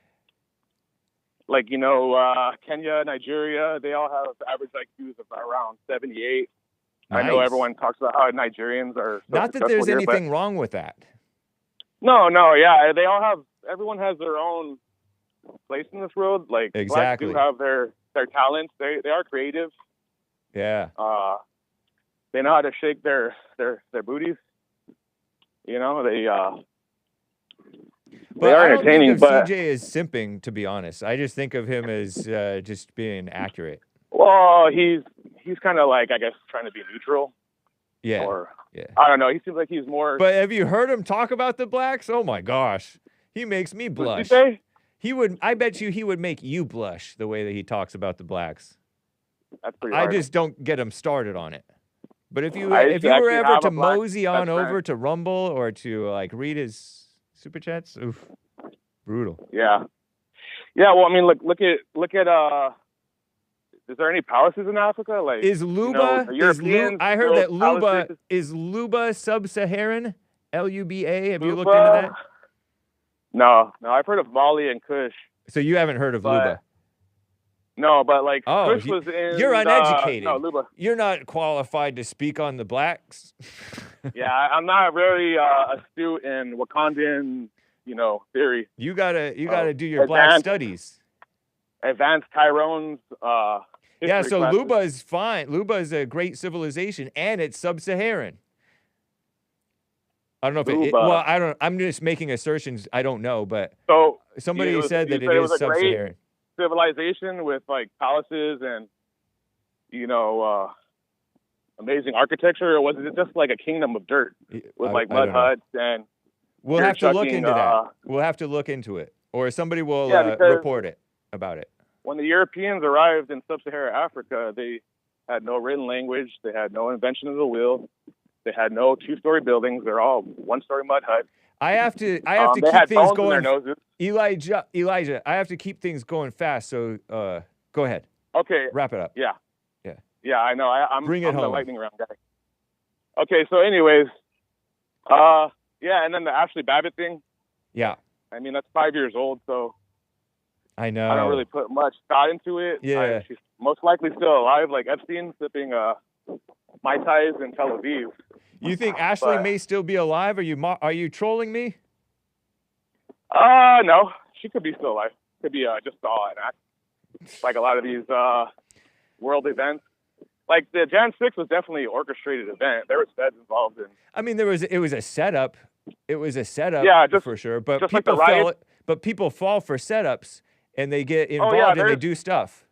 Kenya, Nigeria. They all have average IQs of around 78. I know Nice. everyone talks about how Nigerians are so Not that successful there's here, but- anything wrong with that. No, yeah. They all have. Everyone has their own place in this world. Like Exactly. blacks do have their talents. They are creative. Yeah. They know how to shake their booties. They But are I don't entertaining. think of But CJ as simping, to be honest. I just think of him as just being accurate. well, he's kind of like, I guess, trying to be neutral. Yeah. Or Yeah. I don't know. He seems like he's more. But have you heard him talk about the blacks? Oh my gosh. He makes me What did blush. he say? I bet you he would make you blush the way that he talks about the blacks. That's pretty I hard. just don't get him started on it. But if you I if used you to were actually ever have to a black mosey on best friend. over to Rumble or to like read his super chats, oof, brutal. Yeah. Well, I mean, look at. Is there any palaces in Africa? Like, Is Luba? the Europeans I heard that built Luba palaces. is Luba Sub-Saharan, Luba. Have you looked Luba? into that? No, I've heard of Mali and Kush. So you haven't heard of But- Luba? No, but like Oh, Kush was in. you're uneducated. No, Luba. You're not qualified to speak on the blacks. Yeah, I'm not very astute in Wakandan, theory. You gotta do your black advanced- studies. Advanced Tyrone's. Yeah, history so classes. Luba is fine. Luba is a great civilization, and it's sub-Saharan. I don't know if Luba. well, I don't. I'm just making assertions. I don't know, but So somebody you said that said it it is was a great sub-Saharan. civilization with like palaces and amazing architecture, or was it just like a kingdom of dirt with like I mud don't know. huts and We'll you're have to look chucking, into that. We'll have to look into it, or somebody will because report it about it. when the Europeans arrived in sub-Saharan Africa, they had no written language, they had no invention of the wheel, they had no two-story buildings. They're all one-story mud huts. I have to They keep had things bones in their going. noses. Elijah, I have to keep things going fast. So go ahead, Okay. wrap it up. Yeah, I know. I'm Bring it the home. lightning round guy. Okay, so anyways, and then the Ashli Babbitt thing. Yeah, I mean, that's 5 years old, so I know. I don't really put much thought into it. Yeah. She's most likely still alive, like Epstein, sipping Mai Tais in Tel Aviv. You think Ashley But- may still be alive? Are you trolling me? No, she could be still alive. Could be just all an act. Like a lot of these world events. Like the Jan 6 was definitely an orchestrated event. There was feds involved in. I mean, it was a setup. It was a setup, Yeah, for sure. But just like people the riot. people fall for setups and they get Oh, involved yeah, and they there's- do stuff.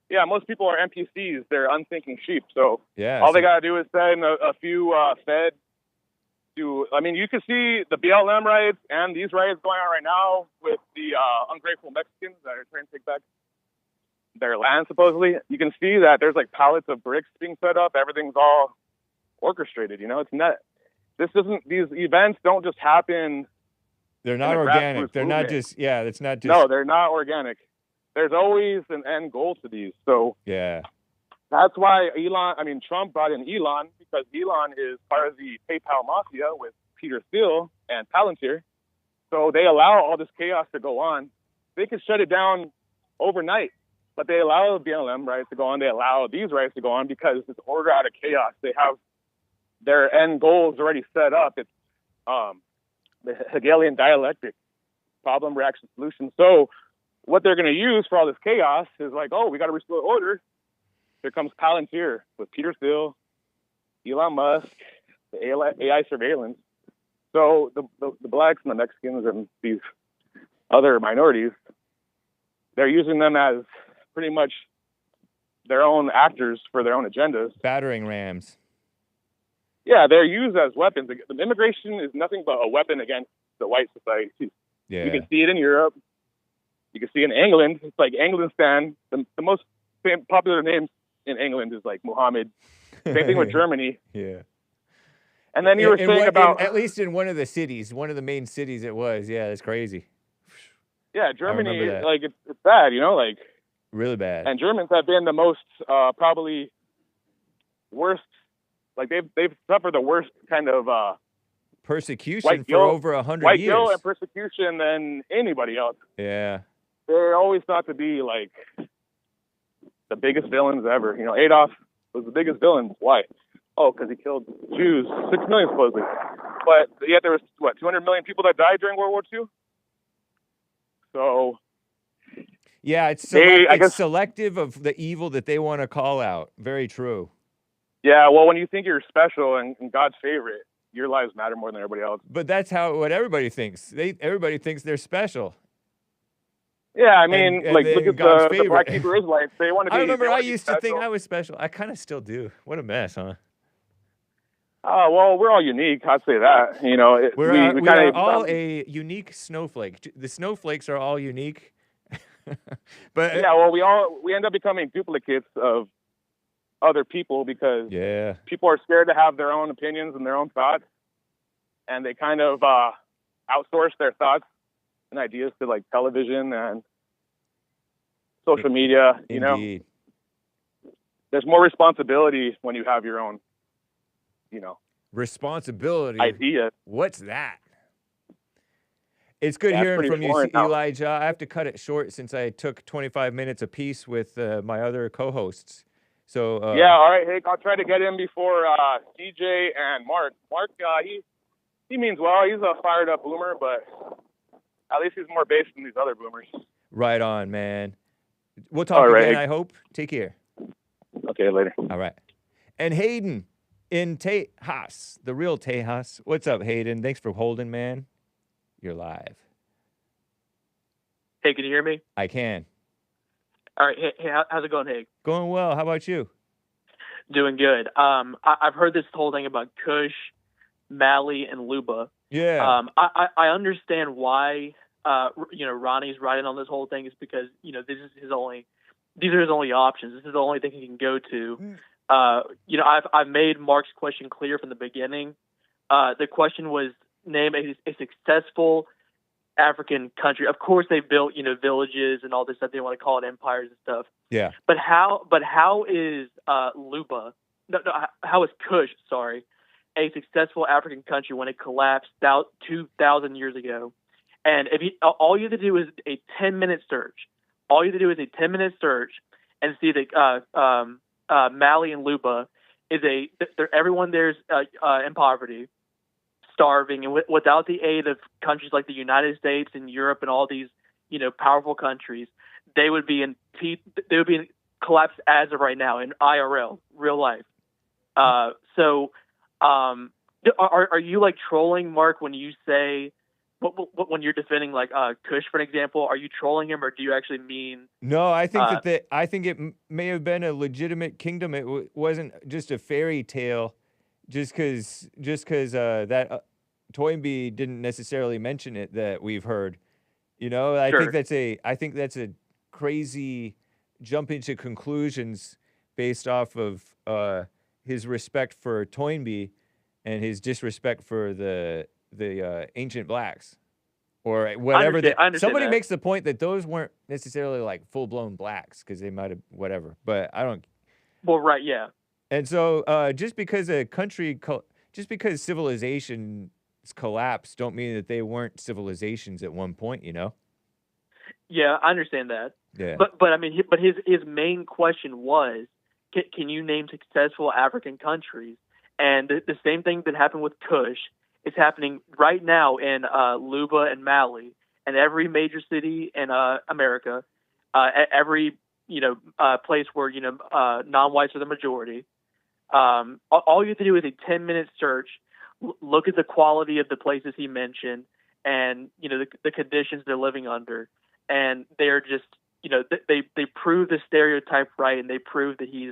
Yeah, most people are NPCs. They're unthinking sheep. So Yeah. all so- they got to do is send a few fed to. I mean, you can see the BLM riots and these riots going on right now with the ungrateful Mexicans that are trying to take back their land, supposedly. You can see that there's like pallets of bricks being set up. Everything's all orchestrated. It's not. These events don't just happen. They're not a organic. grassroots They're not movement. just. Yeah, it's not just. No, they're not organic. There's always an end goal to these. So Yeah. that's why Trump brought in Elon, because Elon is part of the PayPal mafia with Peter Thiel and Palantir. So they allow all this chaos to go on. They could shut it down overnight, but they allow the BLM riots to go on. They allow these riots to go on because it's order out of chaos. They have their end goals already set up. It's the Hegelian dialectic, problem, reaction, solution. So what they're going to use for all this chaos is like, oh, we got to restore order. Here comes Palantir with Peter Thiel, Elon Musk, the AI surveillance. So the blacks and the Mexicans and these other minorities, they're using them as pretty much their own actors for their own agendas. Battering rams. Yeah, they're used as weapons. The immigration is nothing but a weapon against the white society. Yeah. You can see it in Europe. You can see it in England. It's like Englistan. The most popular name in England is like Muhammad. Same thing with Germany. Yeah. And then you were saying about at least in one of the cities, one of the main cities it was. Yeah, that's crazy. Germany. remember that. Like it's bad, like Really bad. and Germans have been the most probably worst. Like they've suffered the worst kind of Persecution white for guilt- over 100 white years. guilt and persecution than anybody else. Yeah. They're always thought to be like the biggest villains ever. Adolf was the biggest villain. Why? Oh, because he killed Jews, 6 million supposedly. But yet there was 200 million people that died during World War II. So Yeah, it's selective of the evil that they want to call out. Very true. yeah, well, when you think you're special and God's favorite, your lives matter more than everybody else. But that's what everybody thinks. Everybody thinks they're special. Yeah, I mean, And like then look at God's the favorite. Black Hebrew Israelites. They want to be. I remember they I wanna be used to think special. I was special. I kind of still do. What a mess, huh? Oh, well, we're all unique. I'd say that. We kinda- are all a unique snowflake. The snowflakes are all unique. But Yeah, well, we end up becoming duplicates of other people because yeah, people are scared to have their own opinions and their own thoughts, and they kind of outsource their thoughts and ideas to like television and social media. indeed. There's more responsibility when you have your own, Responsibility. idea. What's that? It's good Yeah, it's hearing pretty from you, foreign now. Elijah. I have to cut it short since I took 25 minutes apiece with my other co-hosts. So Yeah, all right, Hake. I'll try to get in before CJ and Mark. Mark, he means well. He's a fired up boomer, but at least he's more based than these other boomers. right on, man. We'll talk All right. again, I hope. Take care. Okay, later. All right. And Hayden in Tejas, the real Tejas. What's up, Hayden? Thanks for holding, man. You're live. Hey, can you hear me? I can. All right. Hey, how's it going, Hake? Going well. How about you? Doing good. I've heard this whole thing about Kush, Mali, and Luba. Yeah. I understand why Ronnie's writing on this whole thing is because these are his only options. This is the only thing he can go to. I've made Mark's question clear from the beginning. The question was name a successful African country. Of course, they built villages and all this stuff. They want to call it empires and stuff. Yeah. But how is Luba? No, how is Kush? Sorry, a successful African country when it collapsed 2,000 years ago? And all you have to do is a 10-minute search. All you have to do is a 10-minute search and see that Mali and Luba everyone there's in poverty, starving, and without the aid of countries like the United States and Europe and all these powerful countries, they would be in collapse as of right now in IRL, real life. So are you like trolling Mark when you say when you're defending like Kush, for an example? Are you trolling him, or do you actually mean? No, I think I think it may have been a legitimate kingdom. It wasn't just a fairy tale, just because that Toynbee didn't necessarily mention it that we've heard. I Sure. think that's a crazy jump into conclusions based off of his respect for Toynbee and his disrespect for the ancient blacks, or whatever. I understand Somebody that. makes the point that those weren't necessarily like full blown blacks because they might have whatever. But I don't. Well, right, yeah. And so just because civilizations collapse, don't mean that they weren't civilizations at one point. Yeah, I understand that. Yeah. But I mean, his main question was, can you name successful African countries? And the same thing that happened with Kush is happening right now in Luba and Mali, and every major city in America, every place where non-whites are the majority. All you have to do is a 10-minute search, look at the quality of the places he mentioned, and the conditions they're living under, and they're just they prove the stereotype right, and they prove that he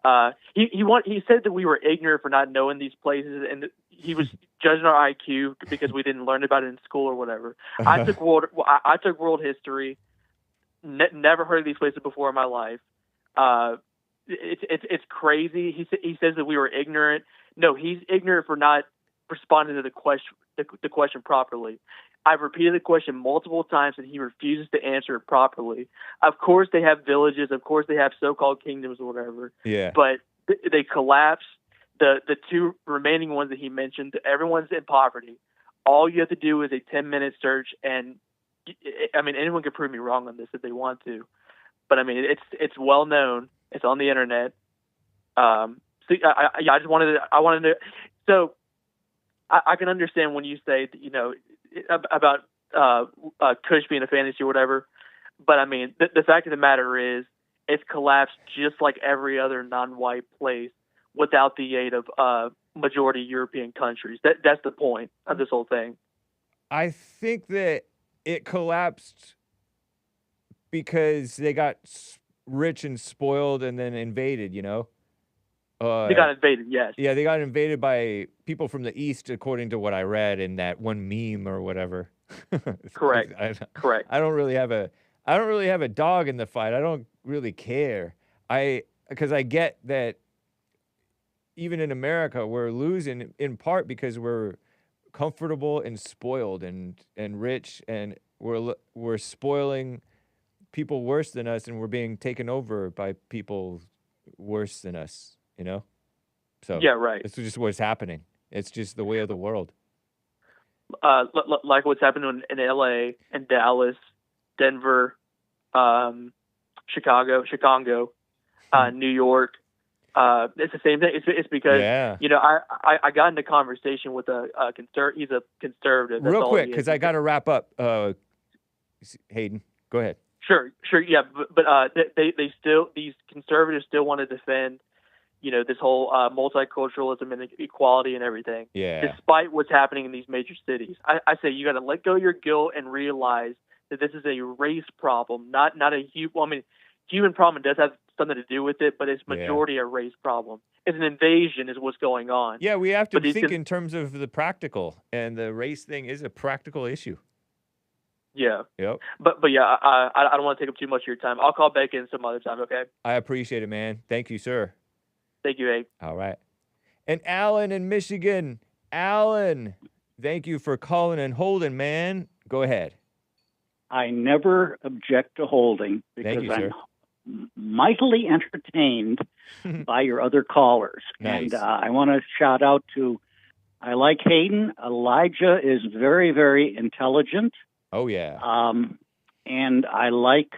said that we were ignorant for not knowing these places, and he was judging our IQ because we didn't learn about it in school or whatever. I took world history, never heard of these places before in my life. It's crazy. He says that we were ignorant. No, he's ignorant for not responding to the question properly. I've repeated the question multiple times, and he refuses to answer it properly. Of course, they have villages. Of course, they have so-called kingdoms or whatever. Yeah. But they collapse. The two remaining ones that he mentioned, everyone's in poverty. All you have to do is a 10-minute search, and I mean, anyone can prove me wrong on this if they want to. But I mean, it's well known. It's on the internet. So I just wanted to. So I can understand when you say about Kush being a fantasy or whatever, but I mean the fact of the matter is it's collapsed just like every other non-white place without the aid of majority European countries. That's the point of this whole thing. I think that it collapsed because they got rich and spoiled and then invaded. They got invaded, yes. Yeah, they got invaded by people from the East, according to what I read in that one meme or whatever. Correct. Correct. I don't really have a dog in the fight. I don't really care. Because I get that even in America we're losing in part because we're comfortable and spoiled and rich, and we're spoiling people worse than us, and we're being taken over by people worse than us. So yeah, right. It's just what's happening. It's just the way of the world. like what's happening in LA and Dallas, Denver, Chicago, New York. It's the same thing. It's because I got into conversation with he's a conservative. That's Real all quick, he is. because I got to wrap up. Hayden, go ahead. Sure, yeah, but they still, these conservatives still want to defend, this whole multiculturalism and equality and everything. Yeah. Despite what's happening in these major cities, I say you got to let go of your guilt and realize that this is a race problem, not a human. Well, I mean, human problem does have something to do with it, but it's majority a race problem. It's an invasion, is what's going on. Yeah, we have to think in terms of the practical, and the race thing is a practical issue. Yeah. Yep. But yeah, I don't want to take up too much of your time. I'll call back in some other time, okay? I appreciate it, man. Thank you, sir. Thank you, Hank. All right. And Alan in Michigan. Alan, thank you for calling and holding, man. Go ahead. I never object to holding because I'm mightily entertained by your other callers. Nice. And I want to shout out to, I like Hayden. Elijah is very, very intelligent. Oh, yeah. And I like,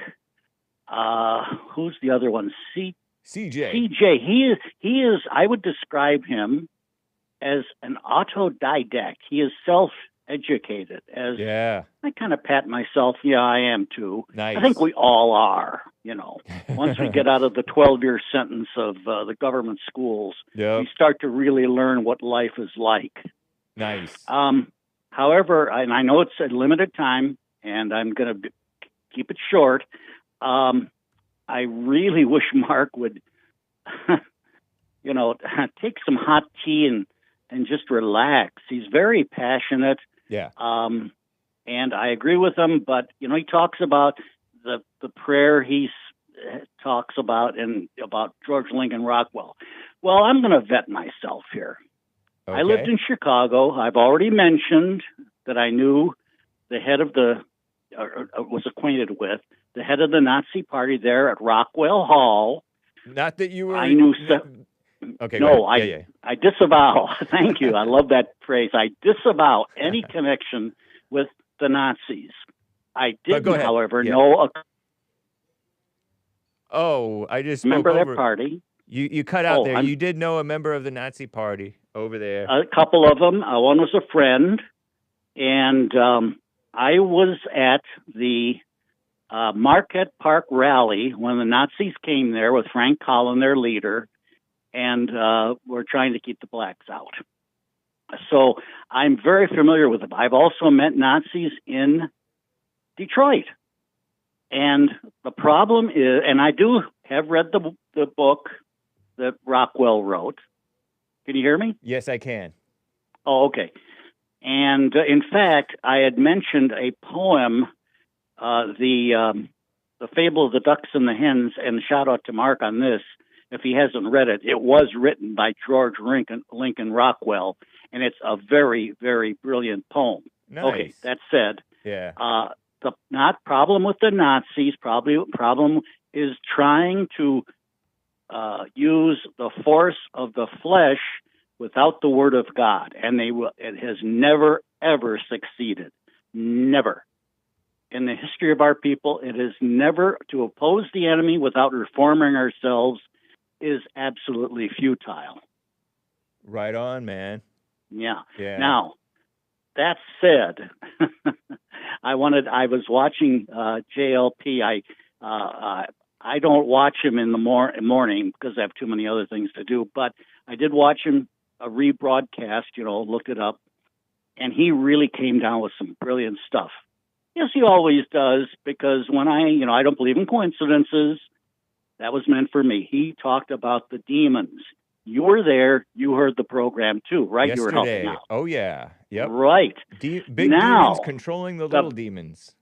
who's the other one? CJ. CJ. He is, I would describe him as an autodidact. He is self-educated. I kind of pat myself. Yeah, I am too. Nice. I think we all are, Once we get out of the 12-year sentence of the government schools, we start to really learn what life is like. Nice. However, and I know it's a limited time, and I'm going to keep it short. I really wish Mark would, take some hot tea and just relax. He's very passionate. Yeah. And I agree with him, but he talks about the prayer he talks about and about George Lincoln Rockwell. Well, I'm going to vet myself here. Okay. I lived in Chicago. I've already mentioned that I knew the head of was acquainted with the head of the Nazi Party there at Rockwell Hall. Not that you were. I knew. Okay. No, I disavow. Thank you. I love that phrase. I disavow any connection with the Nazis. I did, however, know. I just member spoke of their party. You cut out there. You did know a member of the Nazi Party over there. A couple of them. One was a friend, and I was at the Marquette Park rally when the Nazis came there with Frank Collin, their leader, and were trying to keep the blacks out. So I'm very familiar with them. I've also met Nazis in Detroit. And the problem is, and I do have read the book that Rockwell wrote. Can you hear me? Yes, I can. Oh, okay. And in fact, I had mentioned a poem, the Fable of the Ducks and the Hens, and shout out to Mark on this. If he hasn't read it, it was written by George Lincoln Rockwell, and it's a very, very brilliant poem. Nice. Okay, that said, the problem with the Nazis, problem is trying to use the force of the flesh without the word of God, and it has never, ever succeeded. Never. In the history of our people, it is never to oppose the enemy without reforming ourselves is absolutely futile. Right on, man. Yeah. Now, that said, I was watching JLP. I don't watch him in the morning because I have too many other things to do, but I did watch him a rebroadcast, looked it up, and he really came down with some brilliant stuff. Yes, he always does, because when I don't believe in coincidences. That was meant for me. He talked about the demons. You were there. You heard the program too, right? Yesterday. You were helping out. Oh, yeah. Yep. Right. Big demons controlling the little demons.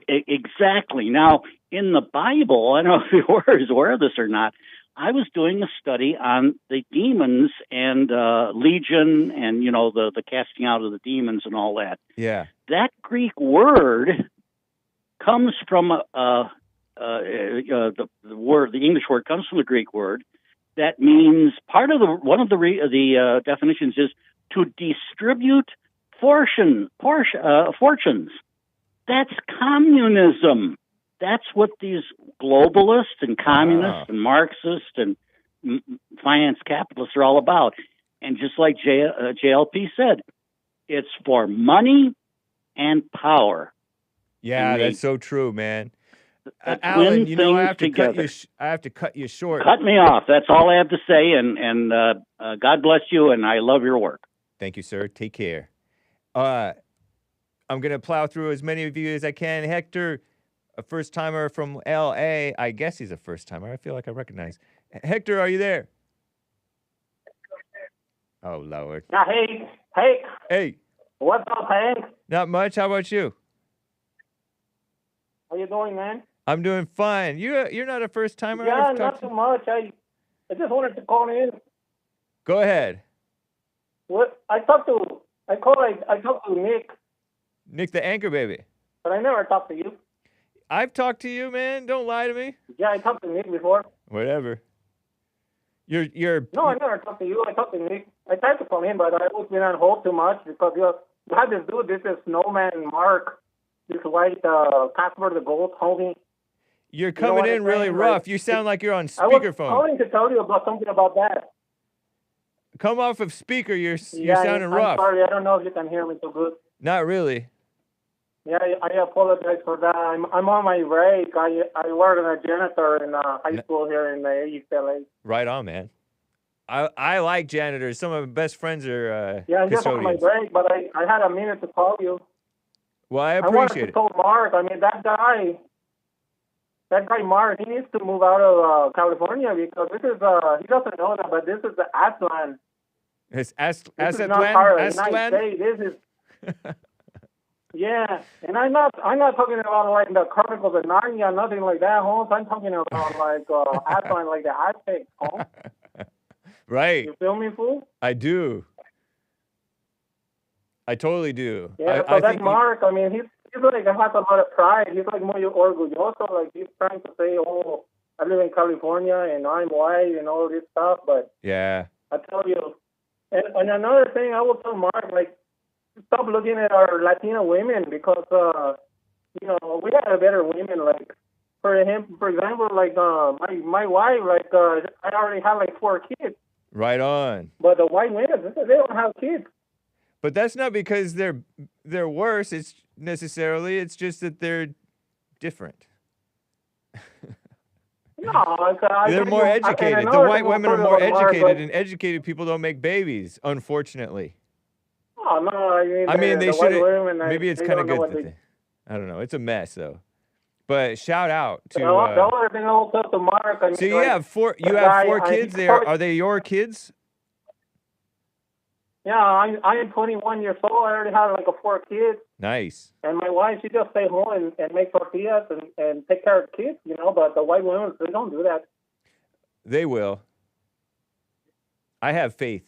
Exactly. Now, in the Bible, I don't know if you were aware of this or not, I was doing a study on the demons and Legion and, the casting out of the demons and all that. Yeah. That Greek word comes from the English word comes from the Greek word that means one of the definitions is to distribute fortunes. That's communism. That's what these globalists and communists and Marxists and finance capitalists are all about. And just like JLP said, it's for money and power. Yeah, And that's so true, man. the Alan, twin you know, I things have to cut together. you. I have to cut you short. Cut me off. That's all I have to say. And God bless you. And I love your work. Thank you, sir. Take care. I'm gonna plow through as many of you as I can. Hector, a first timer from L.A. I guess he's a first timer. I feel like I recognize. Hector, are you there? Oh Lord. Now, hey, Hey, what's up, Hank? not much. How about you? How you doing, man? I'm doing fine. You're not a first timer. Yeah, I've not talked too to- much. I just wanted to call in. Go ahead, I talked to Nick, Nick the Anchor Baby. but I never talked to you. I've talked to you, man. Don't lie to me. Yeah, I talked to Nick before. Whatever. You're No, I never talked to you. I talked to Nick. I tried to call in, but I was been on hold too much because you had this dude, this is Snowman Mark, this white Casper the Ghost homie. You're know coming what in I'm really saying? rough. Like, You sound like you're on I was speakerphone. calling to tell you about something about that. Come off of speaker. You're Yeah, sounding I'm rough. sorry. I don't know if you can hear me so good. Not really. Yeah, I apologize for that. I'm on my break. I work as a janitor in high school here in the East LA. Right on, man. I like janitors. Some of my best friends are Yeah, I'm just on my custodians. break, but I had a minute to call you. Well, I I wanted appreciate to it. tell Mark. I mean, that guy Mark, he needs to move out of California because this is he doesn't know that, but this is the Aztlán. It's This is not Aztlán? part of the United Aztlán? States. This is yeah, and I'm not talking about like the Chronicles of Narnia, nothing like that, Holmes. I'm talking about like Aztlán, like the Aztecs, Holmes. Right. You feel me, fool? I do. I totally do. Yeah, I so that think Mark, I mean, he's like has a lot of pride. He's like muy orgulloso. Like he's trying to say, oh, I live in California and I'm white and all this stuff. But yeah. I tell you, and another thing, I will tell Mark, like, stop looking at our Latino women because, you know, we have better women. Like, for example, like my wife, like I already have like 4 kids. Right on. But the white women, they don't have kids. But that's not because they're worse. It's necessarily. It's just that they're different. No, They're more educated. The white women are more educated, and educated people don't make babies, unfortunately. Oh, no, I mean, they the white should. women, Maybe it's they kind of don't know good what that they. I don't know. It's a mess, though. But shout out to. the other thing I will tell to Mark. I mean, So you like, have 4. You the have guy, 4 kids there. Are they your kids? Yeah, I am 21 years old. I already have like 4 kids. Nice. And my wife, she just stay home and make tortillas and take care of the kids, you know. But the white women, they don't do that. They will. I have faith.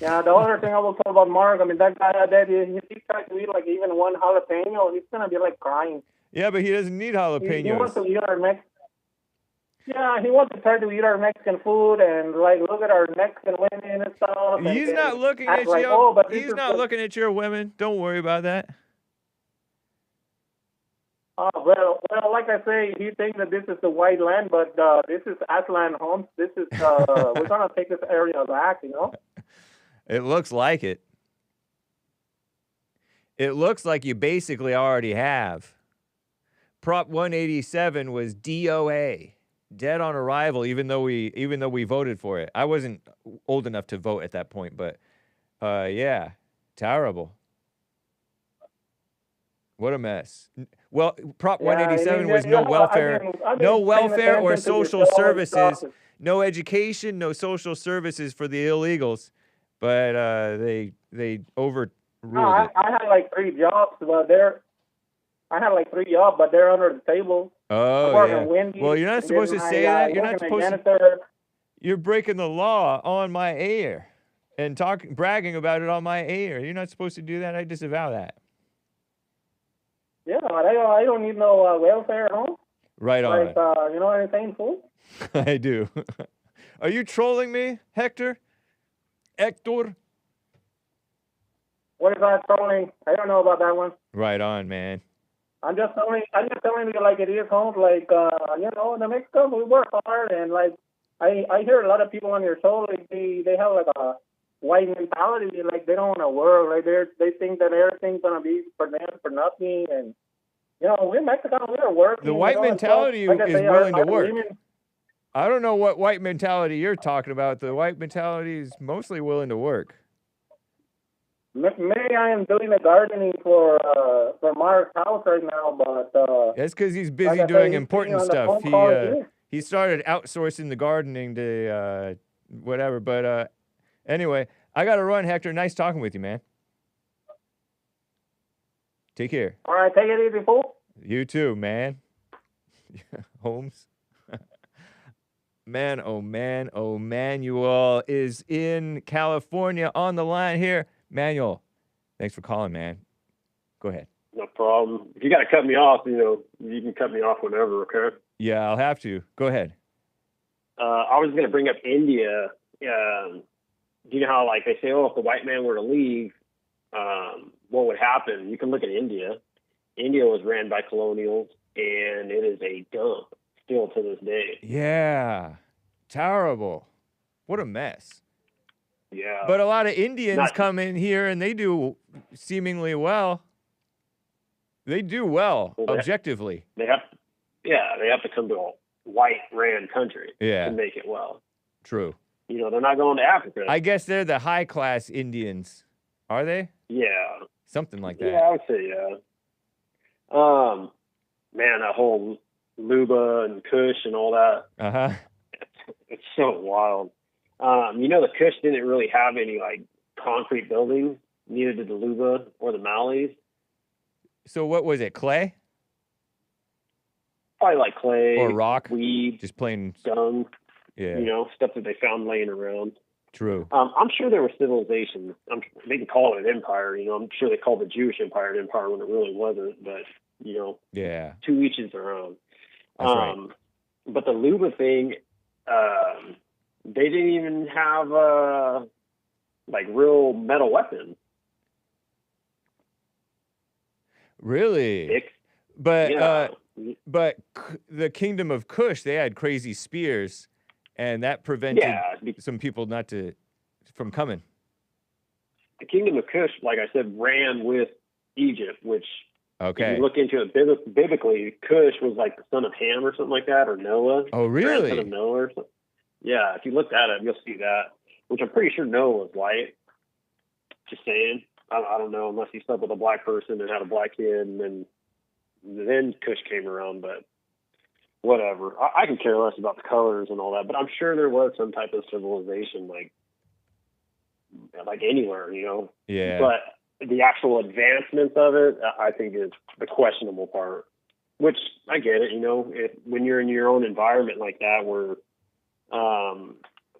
Yeah, the other thing I will tell about Mark, I mean, that guy, if he tries to eat like even 1 jalapeno, he's going to be like crying. Yeah, but he doesn't need He wants jalapenos. to eat our Yeah, he wants to try to eat our Mexican food and like look at our Mexican women and stuff. He's and not looking act at like, you. oh, but this He's is not the- looking at your women. Don't worry about that. Oh, well, like I say, he thinks that this is the white land, but this is Aztlán, Holmes. This is we're gonna take this area back, you know. It looks like it. It looks like you basically already have. Prop 187 was DOA, dead on arrival, even though we voted for it. I wasn't old enough to vote at that point, but yeah, terrible. What a mess. Well, Prop 187 was no welfare, no welfare or social services, no education, no social services for the illegals, but they overruled it. I had like 3 jobs, but they're under the table. Oh, I work yeah. in Wendy's, Well, you're not and supposed to then say that. You're not work in a supposed to. janitor. You're breaking the law on my air and bragging about it on my air. You're not supposed to do that. I disavow that. Yeah, but I don't need no welfare, no. Right on. Like, you know what I'm saying, fool? I do. Are you trolling me, Hector? Hector? What is that trolling? I don't know about that one. Right on, man. I'm just telling you like it is, Holmes. Like, the Mexicans, we work hard, and like, I hear a lot of people on your show, like they have like a white mentality, like they don't want to work, like they think that everything's gonna be for them for nothing, and we're Mexican, we're working. The white mentality like is willing to work. women, I don't know what white mentality you're talking about. The white mentality is mostly willing to work. maybe I am doing the gardening for Mark's house right now, but That's because he's busy like I said, doing he's important on the stuff. phone call here. He started outsourcing the gardening to whatever. But anyway, I got to run, Hector. Nice talking with you, man. Take care. All right, take it easy, fool. You too, man. Holmes. Man, oh Manuel is in California on the line here. Manuel, thanks for calling, man. Go ahead. No problem. If you got to cut me off, you can cut me off whenever, okay? Yeah, I'll have to. Go ahead. I was going to bring up India. Do you know how, like, they say, if the white man were to leave, what would happen? You can look at India. India was ran by colonials, and it is a dump still to this day. Yeah. Terrible. What a mess. Yeah. But a lot of Indians come in here and they do seemingly well. They do well, objectively. They have to come to a white-ran country to make it well. True. They're not going to Africa. I guess they're the high-class Indians. Are they? Yeah. Something like that. Yeah, I would say, yeah. Man, that whole Luba and Kush and all that. Uh-huh. It's so wild. The Kush didn't really have any, like, concrete buildings. Neither did the Luba or the Malleys. So what was it, clay? Probably like clay. Or rock? Weed. Just plain dung. Yeah. Stuff that they found laying around. True. I'm sure there were civilizations. They can call it an empire. I'm sure they called the Jewish empire an empire when it really wasn't. But, yeah. To each his their own. That's right. But the Luba thing, they didn't even have, real metal weapons. Really? But the Kingdom of Kush, they had crazy spears, and that prevented some people from coming. The Kingdom of Kush, like I said, ran with Egypt, which if you look into it biblically, Kush was like the son of Ham or something like that, or Noah. Oh, really? Son of Noah or something. Yeah, if you look at it, you'll see that, which I'm pretty sure Noah was white. Just saying. I don't know, unless he slept with a black person and had a black kid, and then Kush came around, but whatever. I can care less about the colors and all that, but I'm sure there was some type of civilization, like anywhere, Yeah. But the actual advancements of it, I think, is the questionable part, which I get it, when you're in your own environment like that where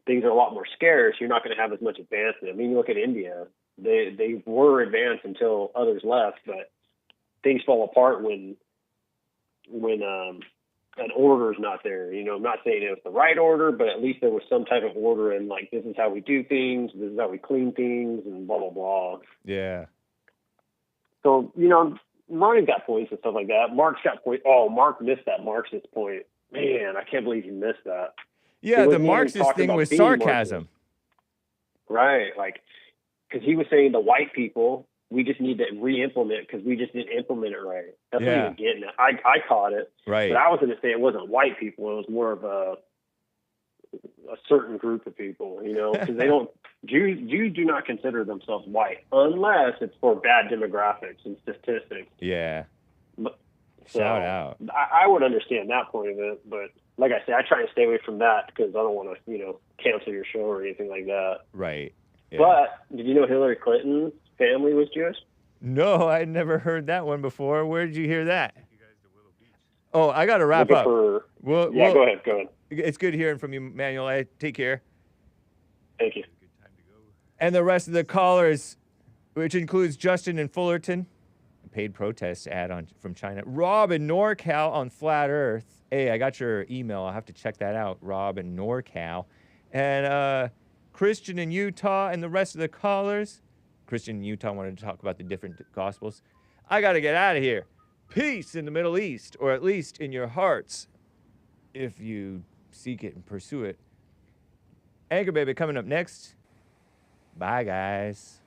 things are a lot more scarce, you're not going to have as much advancement. I mean, you look at India. They were advanced until others left, but things fall apart when an order's not there. I'm not saying it was the right order, but at least there was some type of order, and like, this is how we do things, this is how we clean things, and blah blah blah. Yeah. So Ryan's got points and stuff like that. Mark's got points. Oh, Mark missed that Marxist point. Man, I can't believe he missed that. Yeah, the Marxist thing was sarcasm. Right, because he was saying the white people, we just need to re-implement because we just didn't implement it right. That's what he was getting at. I caught it. Right. But I was going to say it wasn't white people. It was more of a certain group of people, because they don't, Jews do not consider themselves white unless it's for bad demographics and statistics. Yeah. So shout out. I would understand that point of it, but like I say, I try and stay away from that because I don't want to, cancel your show or anything like that. Right. Yeah. But did you know Hillary Clinton's family was Jewish? No, I'd never heard that one before. Where did you hear that? Oh, I got to wrap up. Go ahead. It's good hearing from you, Manuel. Take care. Thank you. And the rest of the callers, which includes Justin and Fullerton, paid protest ad from China. Rob in NorCal on Flat Earth. Hey, I got your email. I'll have to check that out. Rob in NorCal. And Christian in Utah and the rest of the callers. Christian in Utah wanted to talk about the different gospels. I got to get out of here. Peace in the Middle East, or at least in your hearts, if you seek it and pursue it. Anchor Baby coming up next. Bye, guys.